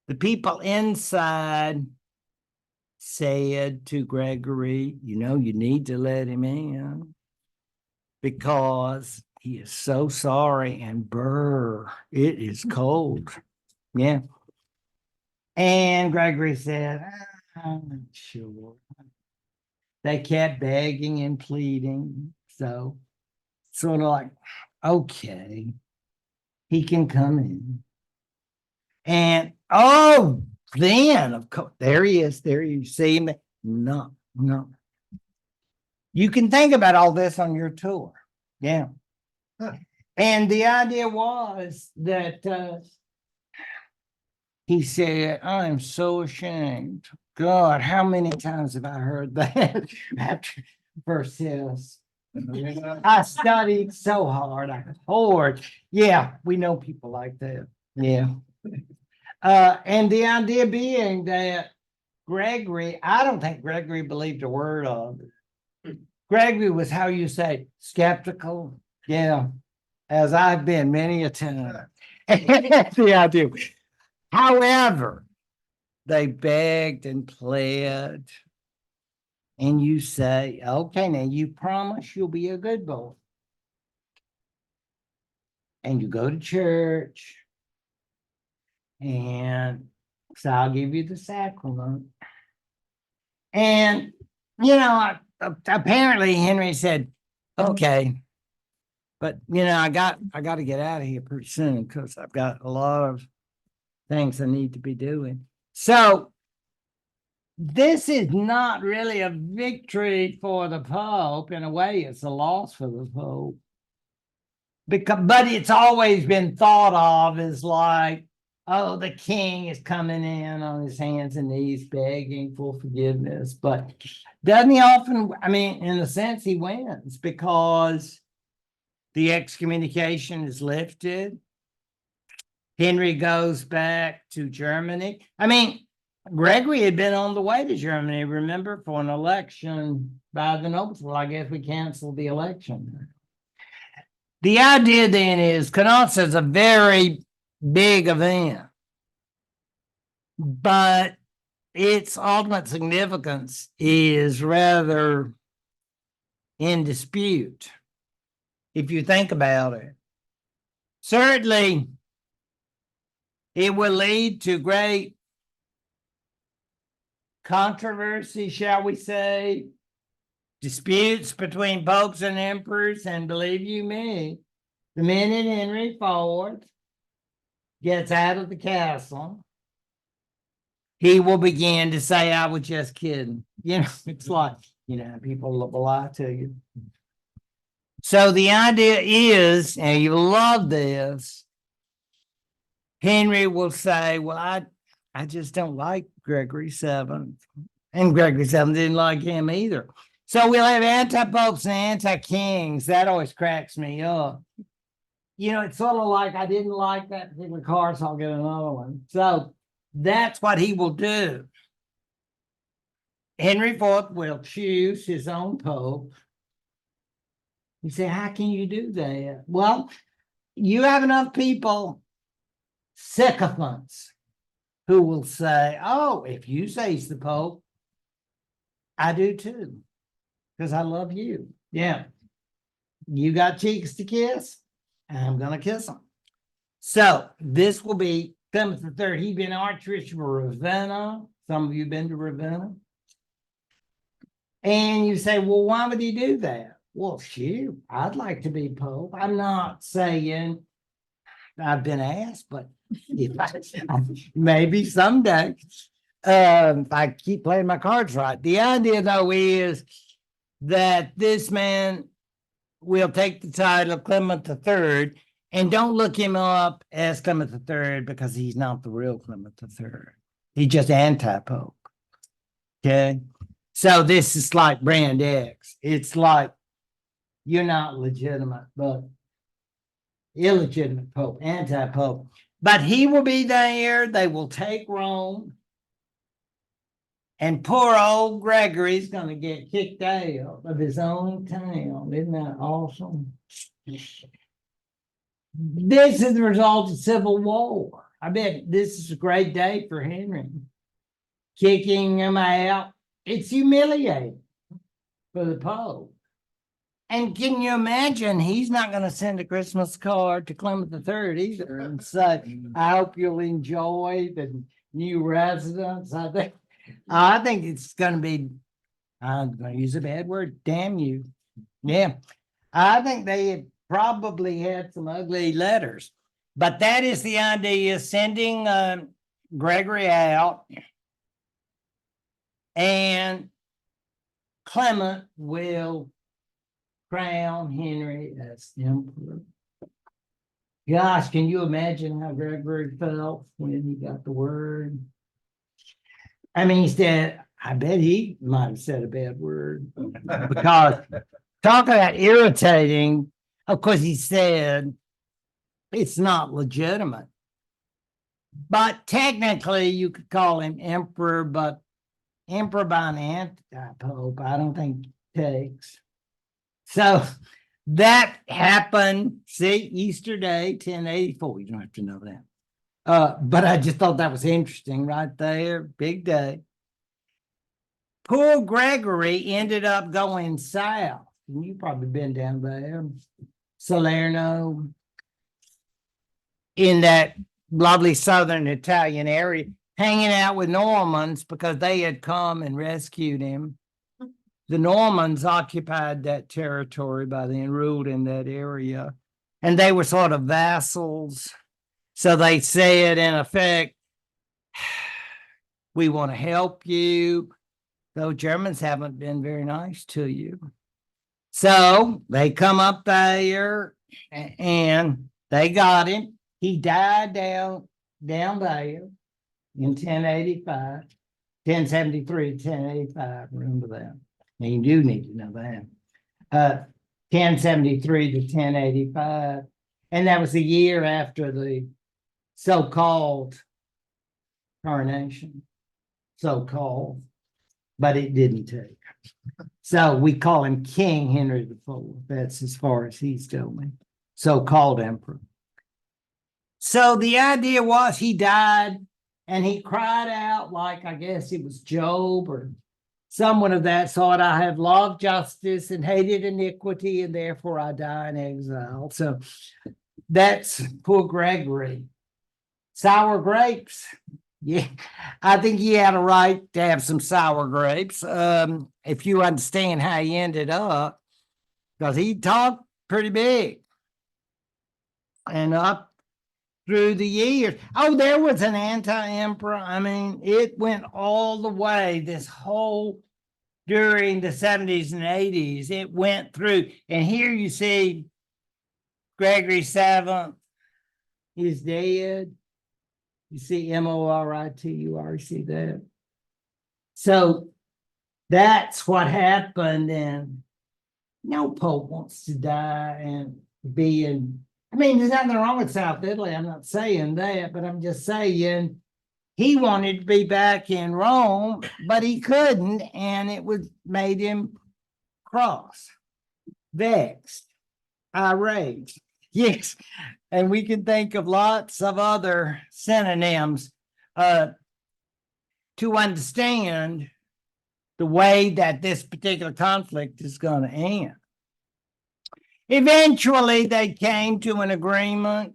the people inside said to Gregory, you need to let him in because he is so sorry and brr, it is cold. Yeah. And Gregory said, I'm not sure. They kept begging and pleading. So sort of like, okay, he can come in. And then of course, there he is. There you see him. No. You can think about all this on your tour. Yeah. And the idea was that he said, I'm so ashamed. God, how many times have I heard that after verses? I studied so hard. I poured. Yeah, we know people like that. Yeah. And the idea being that Gregory, I don't think Gregory believed a word of it. Gregory was, how you say, skeptical. Yeah, as I've been many a time. The idea. However, they begged and pled. And you say, okay, now you promise you'll be a good boy. And you go to church. And so I'll give you the sacrament. And, apparently Henry said, okay, but, I got to get out of here pretty soon because I've got a lot of things I need to be doing. So this is not really a victory for the Pope. In a way, it's a loss for the Pope. But it's always been thought of as like, oh, the king is coming in on his hands and knees begging for forgiveness. But doesn't he often, in a sense, he wins because the excommunication is lifted. Henry goes back to Germany. Gregory had been on the way to Germany, remember, for an election by the nobles. Well, I guess we canceled the election. The idea then is Canals is a very big event, but its ultimate significance is rather in dispute, if you think about it. Certainly, it will lead to great controversy, shall we say, disputes between popes and emperors, and believe you me, the minute Henry IV gets out of the castle, he will begin to say, I was just kidding. It's like, people will lie to you. So the idea is, and you love this, Henry will say, well, I just don't like Gregory VII. And Gregory VII didn't like him either. So we'll have anti-popes and anti-kings. That always cracks me up. It's sort of like, I didn't like that particular car, so I'll get another one. So that's what he will do. Henry IV will choose his own pope. You say, how can you do that? Well, you have enough people, sycophants, who will say, oh, if you say he's the pope, I do too, because I love you. Yeah. You got cheeks to kiss, I'm going to kiss them. So this will be Clement III. He'd been Archbishop of Ravenna. Some of you been to Ravenna. And you say, well, why would he do that? Well, shoot, I'd like to be Pope. I'm not saying I've been asked, but maybe someday, if I keep playing my cards right. The idea, though, is that this man will take the title of Clement III, and don't look him up as Clement III because he's not the real Clement III. He's just anti-pope. Okay. So this is like brand X. It's like you're not legitimate, but illegitimate pope, anti-pope. But he will be there. They will take Rome. And poor old Gregory's going to get kicked out of his own town. Isn't that awesome? This is the result of civil war. I bet this is a great day for Henry. Kicking him out. It's humiliating for the Pope. And can you imagine? He's not going to send a Christmas card to Clement III either and say, I hope you'll enjoy the new residence. I think it's going to be, I'm going to use a bad word, damn you. Yeah. I think they probably had some ugly letters, but that is the idea, sending Gregory out, and Clement will crown Henry as emperor. Gosh, can you imagine how Gregory felt when he got the word? I mean, he said, I bet he might have said a bad word because talk about irritating. Of course, he said it's not legitimate, but technically you could call him emperor, but emperor by an anti-pope, I don't think takes. So that happened, see, Easter Day, 1084. You don't have to know that. But I just thought that was interesting right there. Big day. Poor Gregory ended up going south. You've probably been down there, Salerno, in that lovely southern Italian area, hanging out with Normans because they had come and rescued him. The Normans occupied that territory by then, ruled in that area, and they were sort of vassals. So they said, in effect, we want to help you, though Germans haven't been very nice to you. So they come up there and they got him. He died down there in 1085, 1073, 1085. Remember that. And you do need to know that. 1073 to 1085. And that was a year after the so-called coronation. So-called, but it didn't take. So we call him King Henry IV. That's as far as he's told me. So-called emperor. So the idea was he died and he cried out like, I guess it was Job or someone of that sort. I have loved justice and hated iniquity, and therefore I die in exile. So that's poor Gregory. Sour grapes. Yeah, I think he had a right to have some sour grapes. If you understand how he ended up, because he talked pretty big and up through the years. Oh, there was an anti-emperor. I mean, it went all the way, this whole, during the 70s and 80s, it went through. And here you see Gregory VII is dead. You see Moritur, you see that. So that's what happened. And no pope wants to die and be in. I mean, there's nothing wrong with South Italy. I'm not saying that, but I'm just saying he wanted to be back in Rome, but he couldn't, and it was made him cross, vexed, irate. Yes, and we can think of lots of other synonyms to understand the way that this particular conflict is going to end. Eventually, they came to an agreement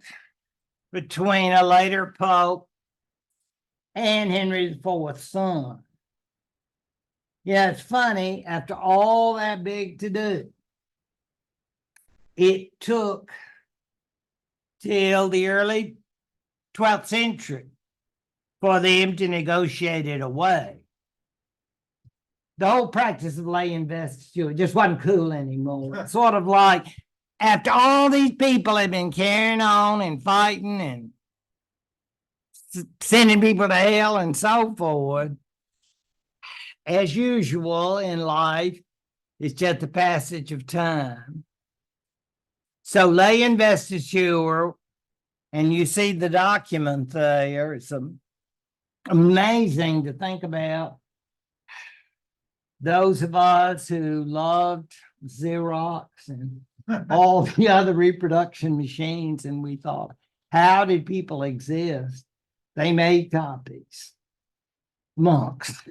between a later pope and Henry IV's son. Yeah, it's funny, after all that big to do, it took till the early 12th century for them to negotiate it away. the whole practice of lay investiture just wasn't cool anymore. Sort of like after all these people had been carrying on and fighting and sending people to hell and so forth, as usual in life, it's just the passage of time. So lay investiture, and you see the document there. It's amazing to think about. Those of us who loved Xerox and all the other reproduction machines, and we thought, how did people exist? They made copies. Monks,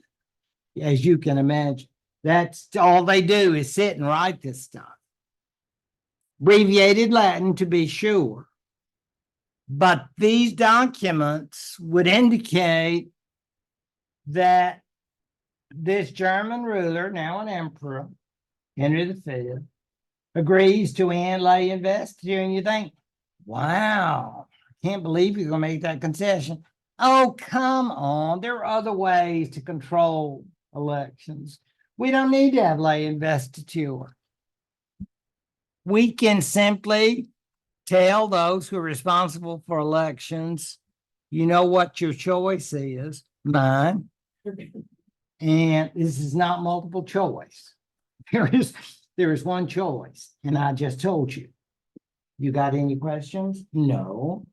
as you can imagine. That's all they do is sit and write this stuff. Abbreviated Latin, to be sure. But these documents would indicate that this German ruler, now an emperor, Henry V, agrees to end lay investiture, and you think, wow, I can't believe you're going to make that concession. Oh, come on. There are other ways to control elections. We don't need to have lay investiture. We can simply tell those who are responsible for elections, you know what your choice is, mine. And this is not multiple choice. There is one choice, and I just told you. You got any questions? No,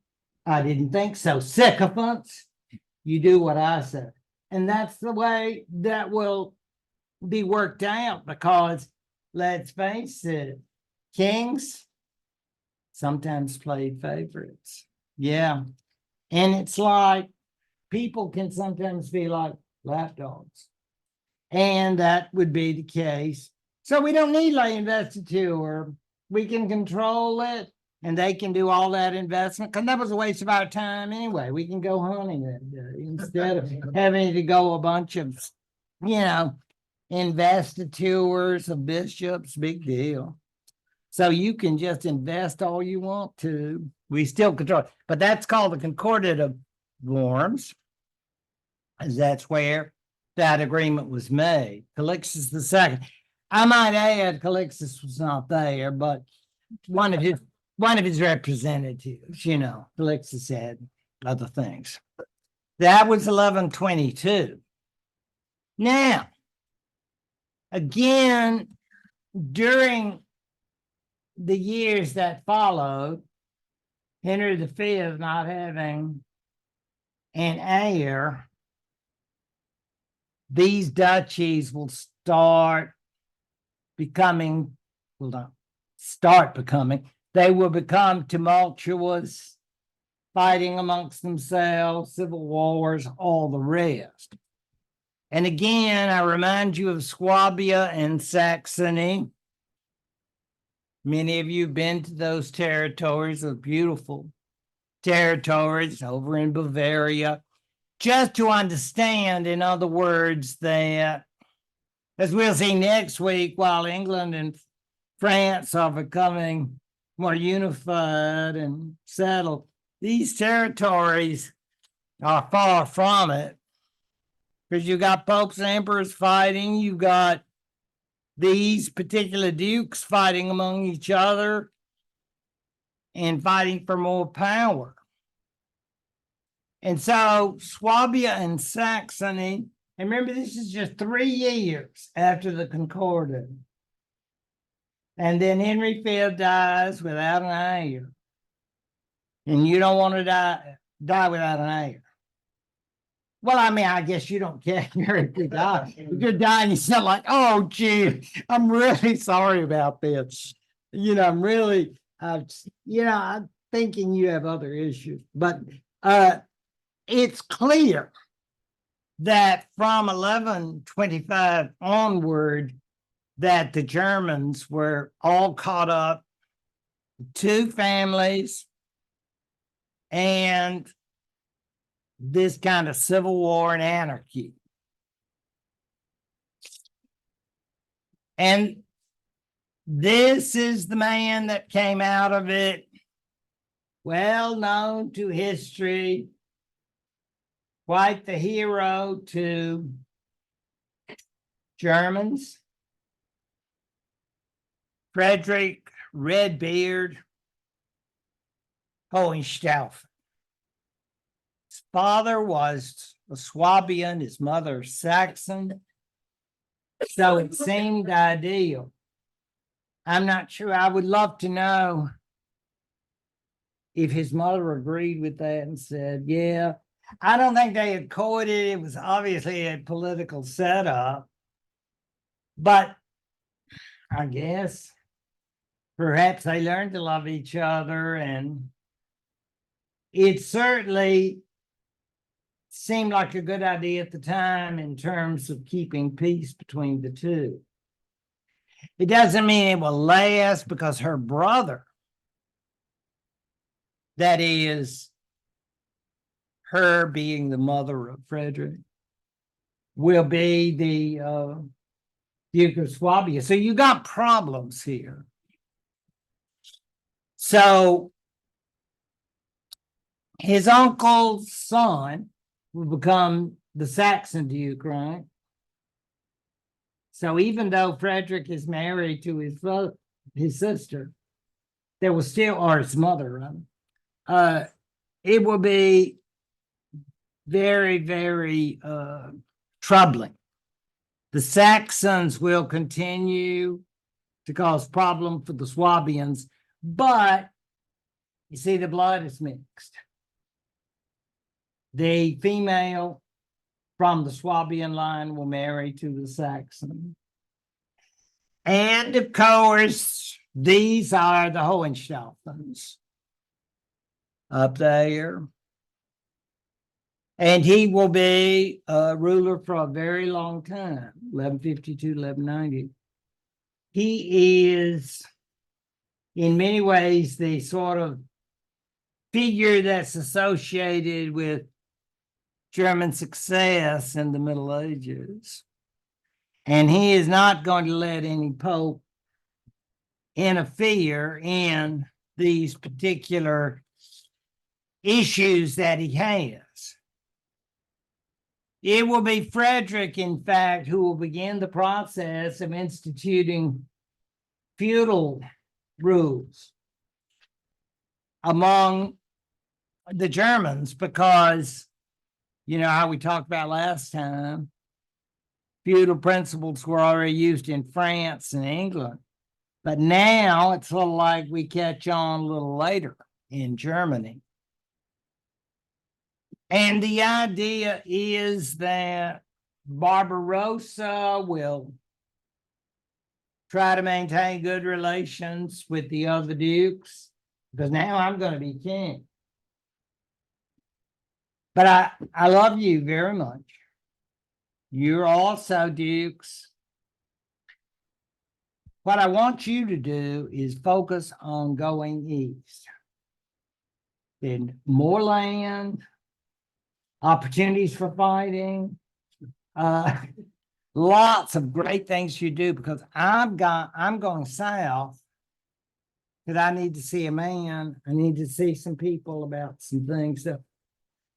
I didn't think so. Sycophants, you do what I said. And that's the way that will be worked out, because let's face it, kings sometimes played favorites. Yeah. And it's like people can sometimes be like lapdogs. And that would be the case. So we don't need lay investiture. We can control it, and they can do all that investment, because that was a waste of our time anyway. We can go hunting that day instead of having to go a bunch of, investitures of bishops. Big deal. So you can just invest all you want to. We still control it. But that's called the Concordat of Worms, as that's where that agreement was made. Calixtus II. I might add, Calixtus was not there, but one of his representatives, Calixtus had other things. That was 1122. Now, again, during the years that followed, Henry V not having an heir, these duchies will they will become tumultuous, fighting amongst themselves, civil wars, all the rest. And again, I remind you of Swabia and Saxony. Many of you have been to those territories, those beautiful territories over in Bavaria, just to understand, in other words, that, as we'll see next week, while England and France are becoming more unified and settled, these territories are far from it, because you got popes and emperors fighting, you got these particular dukes fighting among each other and fighting for more power. And so Swabia and Saxony, and remember, this is just 3 years after the Concordat. And then Henry V dies without an heir. And you don't want to die without an heir. Well, I mean, I guess you don't care if you die. If you're dying, you sound like, oh, gee, I'm really sorry about this. I'm really, I'm thinking you have other issues. But it's clear that from 1125 onward, that the Germans were all caught up, 2 families, and this kind of civil war and anarchy. And this is the man that came out of it, well known to history, quite the hero to Germans. Frederick Redbeard Hohenstaufen. His father was a Swabian, his mother Saxon. So it seemed ideal. I'm not sure. I would love to know if his mother agreed with that and said, yeah. I don't think they had courted. It was obviously a political setup. But I guess perhaps they learned to love each other, and it certainly seemed like a good idea at the time in terms of keeping peace between the two. It doesn't mean it will last, because her brother, that is, her being the mother of Frederick, will be the Duke of Swabia. So you got problems here. So his uncle's son will become the Saxon Duke, right? So even though Frederick is married to his sister, there was still, or his mother, right? It will be very, very troubling. The Saxons will continue to cause problem for the Swabians, but you see, the blood is mixed. The female from the Swabian line will marry to the Saxon. And of course, these are the Hohenstaufens up there. And he will be a ruler for a very long time, 1152, 1190. He is, in many ways, the sort of figure that's associated with German success in the Middle Ages. And he is not going to let any pope interfere in these particular issues that he has. It will be Frederick, in fact, who will begin the process of instituting feudal rules among the Germans, because, you know, how we talked about last time, feudal principles were already used in France and England. But now it's a little like we catch on a little later in Germany. And the idea is that Barbarossa will try to maintain good relations with the other dukes, because now I'm going to be king. But I love you very much. You're also dukes. What I want you to do is focus on going east. Then more land, opportunities for fighting, lots of great things you do, because I'm going south because I need to see a man. I need to see some people about some things. So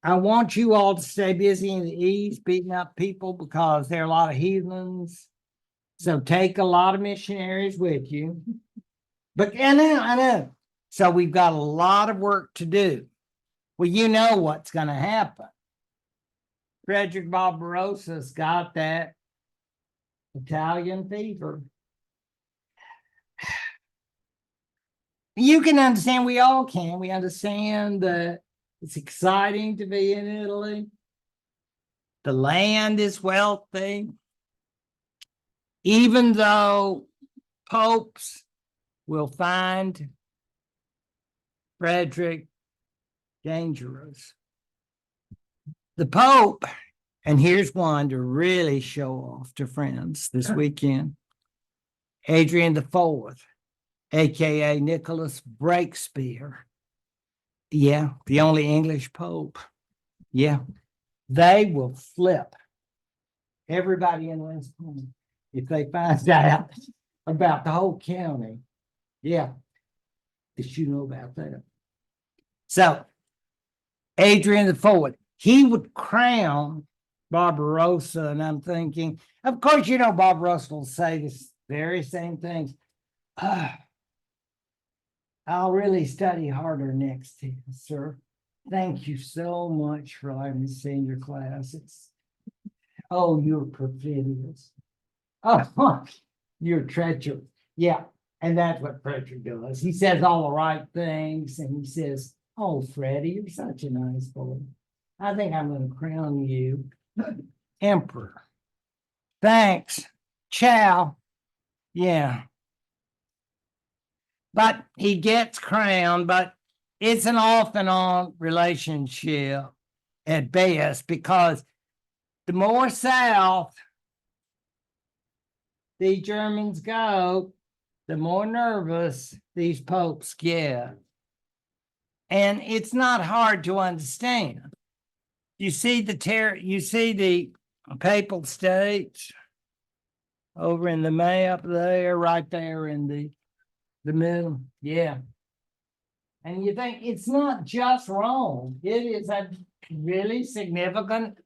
I want you all to stay busy in the east, beating up people, because there are a lot of heathens. So take a lot of missionaries with you. But I know. So we've got a lot of work to do. Well, you know what's going to happen. Frederick Barbarossa's got that Italian fever. You can understand, we all can. We understand that it's exciting to be in Italy. The land is wealthy. Even though popes will find Frederick dangerous, the Pope, and here's one to really show off to friends this weekend, Adrian IV, aka Nicholas Breakspere. Yeah, the only English Pope. Yeah, they will flip everybody in West Point if they find out about the whole county. Yeah, did you know about that? So Adrian IV, he would crown Barbarossa, and I'm thinking, of course, you know, Barbarossa will say this very same things. I'll really study harder next year, sir. Thank you so much for letting me see in your classes. Oh, you're perfidious. Oh, you're treacherous. Yeah. And that's what Frederick does. He says all the right things, and he says, oh, Freddie, you're such a nice boy. I think I'm going to crown you emperor. Thanks. Ciao. Yeah. But he gets crowned, but it's an off and on relationship at best, because the more south the Germans go, the more nervous these popes get. And it's not hard to understand. You see the papal states over in the map there, right there in the middle. Yeah. And you think it's not just Rome. It is a really significant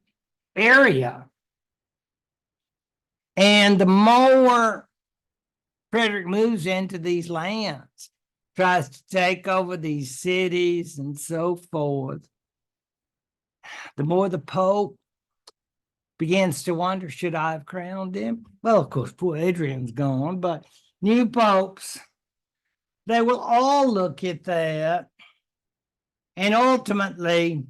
area. And the more Frederick moves into these lands, tries to take over these cities and so forth, the more the Pope begins to wonder, should I have crowned him? Well, of course, poor Adrian's gone, but new popes, they will all look at that. And ultimately,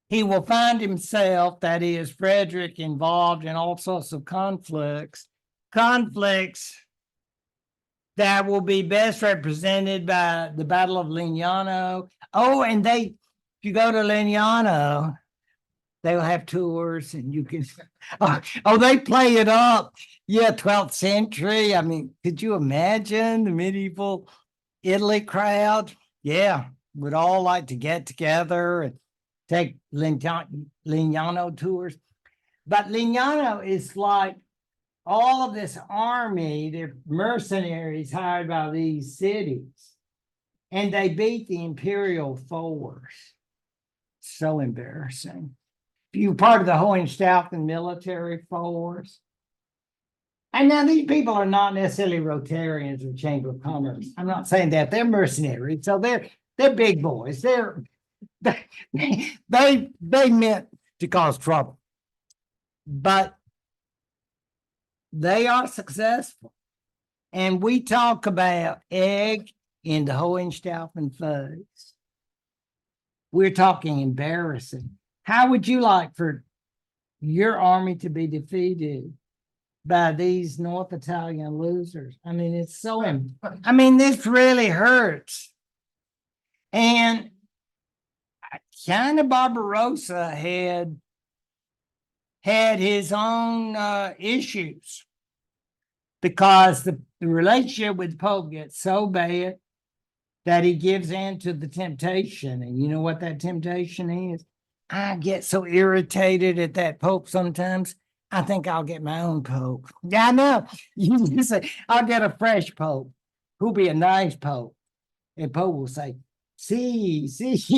he will find himself, that is, Frederick, involved in all sorts of conflicts that will be best represented by the Battle of Lignano. Oh, and if you go to Lignano, they'll have tours, and you can, they play it up. Yeah, 12th century. I mean, could you imagine the medieval Italy crowd? Yeah, would all like to get together and take Lignano tours. But Lignano is like all of this army, they're mercenaries hired by these cities, and they beat the imperial force. So embarrassing. You part of the Hohenstaufen military force. And now these people are not necessarily Rotarians or Chamber of Commerce. I'm not saying that. They're mercenaries. So they're big boys. They meant to cause trouble. But they are successful. And we talk about egg in the Hohenstaufen phase. We're talking embarrassing. How would you like for your army to be defeated by these North Italian losers? I mean, it's so, this really hurts. And kind of Barbarossa had his own issues, because the relationship with the Pope gets so bad that he gives in to the temptation. And you know what that temptation is? I get so irritated at that Pope sometimes. I think I'll get my own Pope. Yeah, I know. You say, I'll get a fresh Pope who'll be a nice Pope. And Pope will say, see.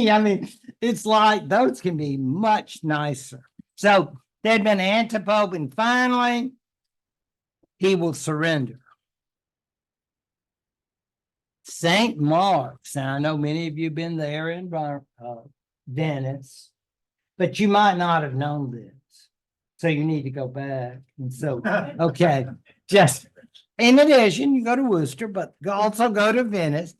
I mean, it's like those can be much nicer. So there'd been an anti-Pope, and finally, he will surrender. St. Mark's. Now, I know many of you have been there in Venice, but you might not have known this. So you need to go back. And so, okay, just in addition, you go to Worcester, but also go to Venice.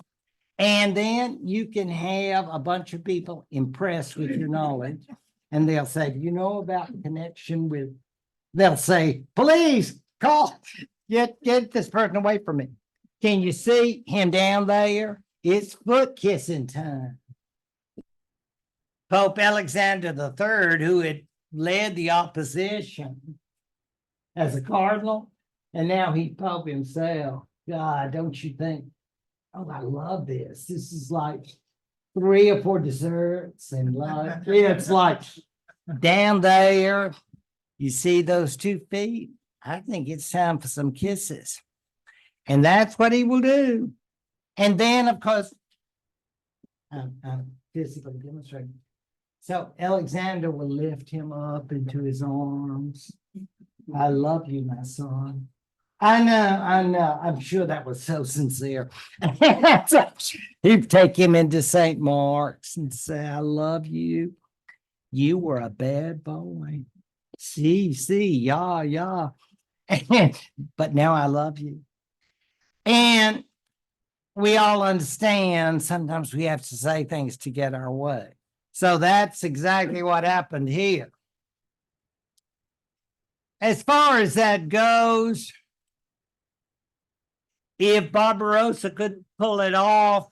And then you can have a bunch of people impressed with your knowledge. And they'll say, do you know about the connection with, they'll say, police, call, get this person away from me. Can you see him down there? It's foot kissing time. Pope Alexander III, who had led the opposition as a cardinal, and now he's Pope himself. God, don't you think? Oh, I love this. This is like 3 or 4 desserts, and like it's like down there. You see those 2 feet? I think it's time for some kisses. And that's what he will do. And then, of course, I'm physically demonstrating. So Alexander will lift him up into his arms. I love you, my son. I know. I'm sure that was so sincere. So he'd take him into St. Mark's and say, I love you. You were a bad boy. See, yeah. But now I love you. And we all understand sometimes we have to say things to get our way. So that's exactly what happened here. As far as that goes, if Barbarossa could pull it off,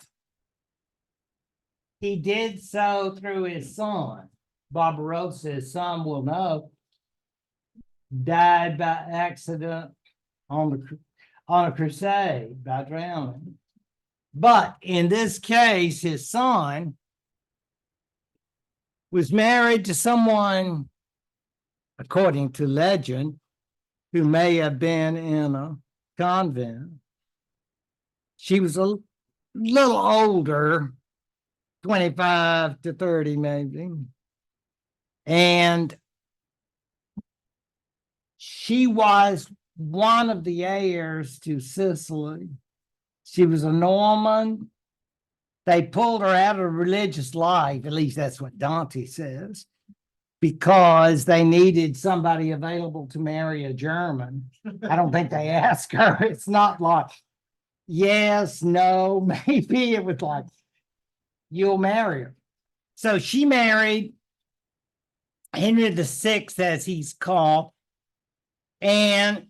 he did so through his son. Barbarossa, his son, will know, died by accident on a crusade by drowning. But in this case, his son was married to someone, according to legend, who may have been in a convent. She was a little older, 25 to 30 maybe. And she was one of the heirs to Sicily. She was a Norman. They pulled her out of religious life, at least that's what Dante says, because they needed somebody available to marry a German. I don't think they asked her. It's not like, yes, no, maybe. It was like, you'll marry her. So she married Henry VI, as he's called, and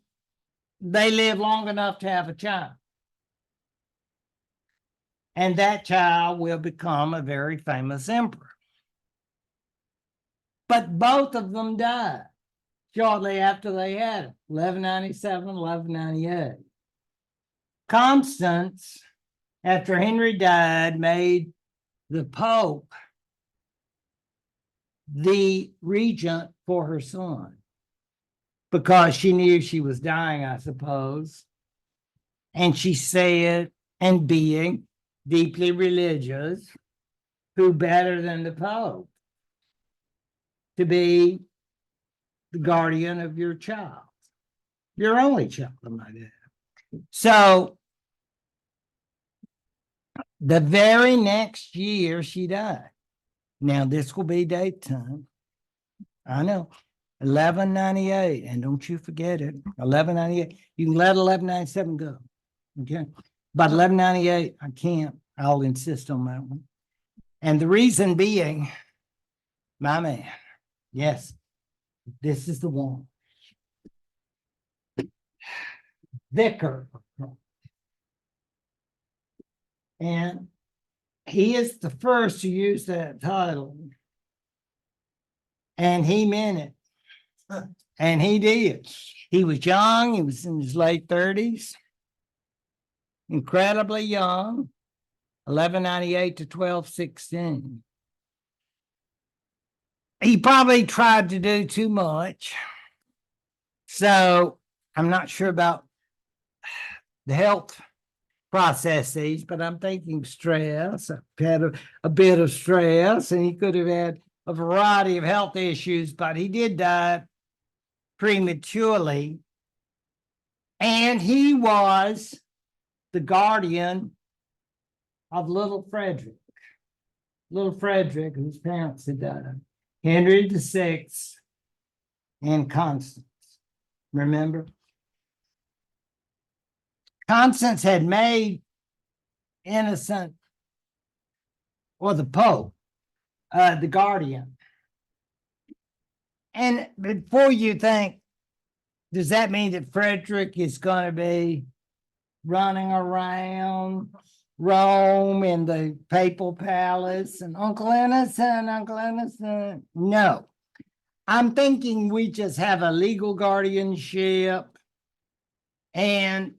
they lived long enough to have a child. And that child will become a very famous emperor. But both of them died shortly after they had it, 1197, 1198. Constance, after Henry died, made the Pope the regent for her son because she knew she was dying, I suppose. And she said, and being deeply religious, who better than the Pope to be the guardian of your child, your only child, I might add. So the very next year she died. Now this will be date time. I know. 1198, and don't you forget it. 1198. You can let 1197 go. Okay. But 1198, I can't. I'll insist on that one. And the reason being, my man, yes, this is the one. Vicar. And he is the first to use that title. And he meant it. And he did. He was young. He was in his late 30s. Incredibly young. 1198 to 1216. He probably tried to do too much. So I'm not sure about the health processes, but I'm thinking stress. Had a bit of stress, and he could have had a variety of health issues, but he did die prematurely. And he was the guardian of little Frederick, whose parents had died, Henry VI and Constance. Remember? Constance had made Innocent, or the Pope, the guardian. And before you think, does that mean that Frederick is going to be running around Rome in the papal palace and Uncle Innocent? No. I'm thinking we just have a legal guardianship, and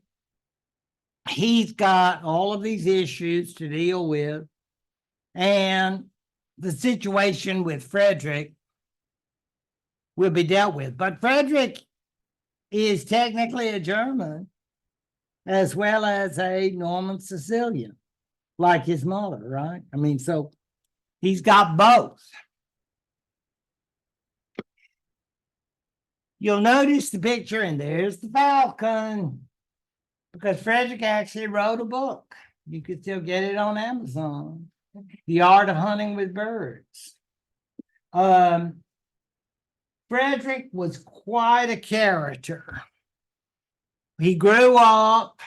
he's got all of these issues to deal with. And the situation with Frederick will be dealt with. But Frederick is technically a German as well as a Norman Sicilian, like his mother, right? I mean, so he's got both. You'll notice the picture, and there's the falcon, because Frederick actually wrote a book. You could still get it on Amazon. The Art of Hunting with Birds. Frederick was quite a character. He grew up,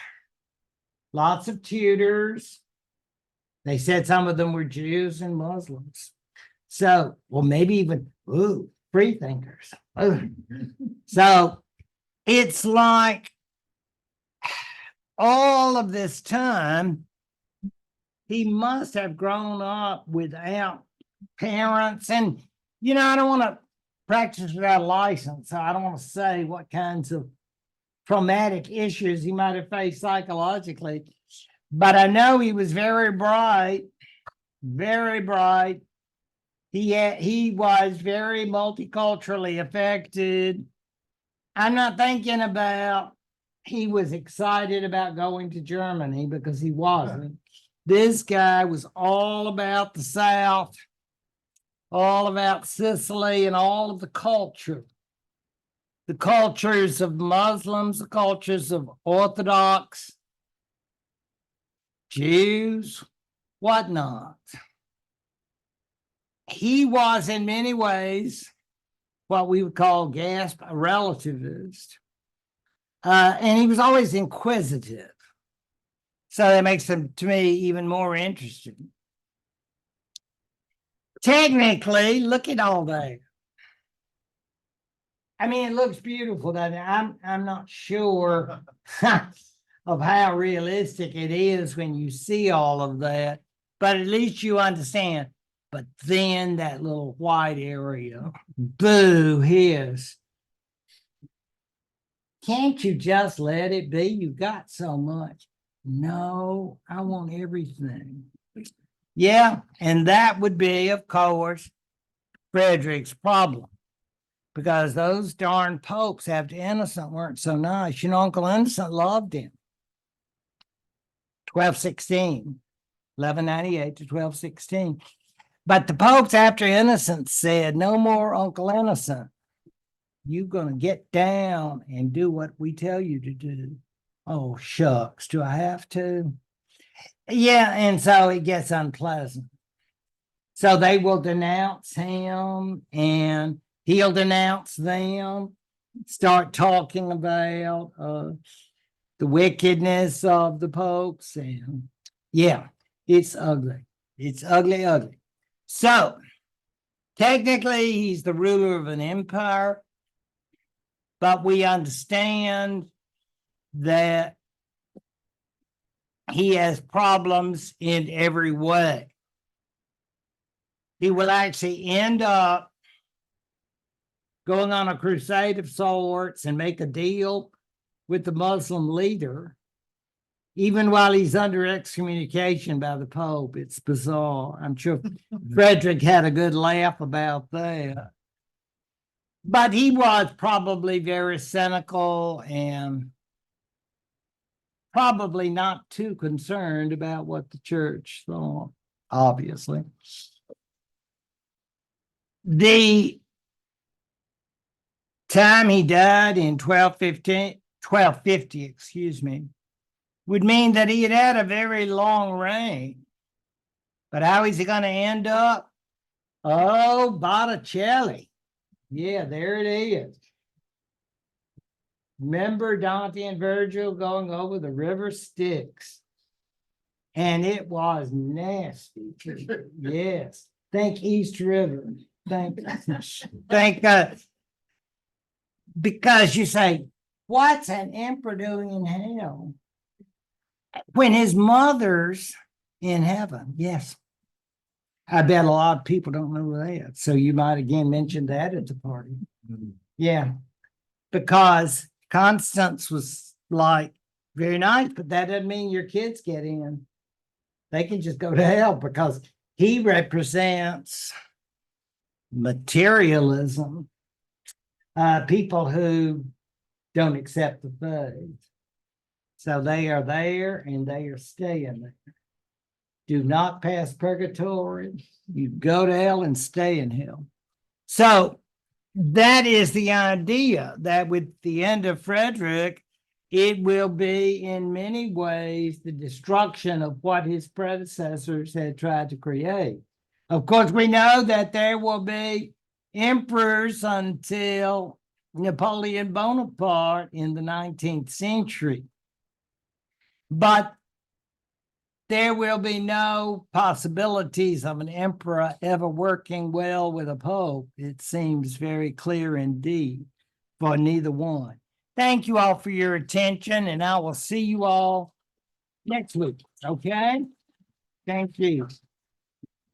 lots of tutors. They said some of them were Jews and Muslims. So, well, maybe even, free thinkers. So it's like all of this time, he must have grown up without parents. And, I don't want to practice without a license. So I don't want to say what kinds of traumatic issues he might have faced psychologically. But I know he was very bright, very bright. He was very multiculturally affected. I'm not thinking about he was excited about going to Germany, because he wasn't. This guy was all about the South, all about Sicily, and all of the culture. The cultures of Muslims, the cultures of Orthodox, Jews, whatnot. He was in many ways what we would call, gasp, a relativist. And he was always inquisitive. So that makes him, to me, even more interesting. Technically, look at all that. I mean, it looks beautiful, doesn't it? I'm not sure of how realistic it is when you see all of that, but at least you understand. But then that little white area, boo, his. Can't you just let it be? You got so much. No, I want everything. Yeah, and that would be, of course, Frederick's problem, because those darn popes after Innocent weren't so nice. Uncle Innocent loved him. 1216, 1198 to 1216. But the popes after Innocent said, no more Uncle Innocent. You're going to get down and do what we tell you to do. Oh, shucks, do I have to? Yeah, and so it gets unpleasant. So they will denounce him, and he'll denounce them, start talking about the wickedness of the popes. And yeah, it's ugly. It's ugly, ugly. So technically, he's the ruler of an empire, but we understand that he has problems in every way. He will actually end up going on a crusade of sorts and make a deal with the Muslim leader, even while he's under excommunication by the Pope. It's bizarre. I'm sure Frederick had a good laugh about that. But he was probably very cynical and probably not too concerned about what the church thought, obviously. The time he died in 1250, would mean that he had a very long reign. But how is he going to end up? Oh, Botticelli. Yeah, there it is. Remember Dante and Virgil going over the river Styx? And it was nasty. Yes. Thank East River. Thank because you say, what's an emperor doing in hell? When his mother's in heaven. Yes. I bet a lot of people don't know that. So you might again mention that at the party. Mm-hmm. Yeah. Because Constance was like very nice, but that doesn't mean your kids get in. They can just go to hell, because he represents materialism, people who don't accept the faith. So they are there and they are staying there. Do not pass purgatory. You go to hell and stay in hell. So that is the idea, that with the end of Frederick, it will be in many ways the destruction of what his predecessors had tried to create. Of course, we know that there will be emperors until Napoleon Bonaparte in the 19th century. But there will be no possibilities of an emperor ever working well with a pope. It seems very clear indeed for neither one. Thank you all for your attention, and I will see you all next week. Okay? Thank you.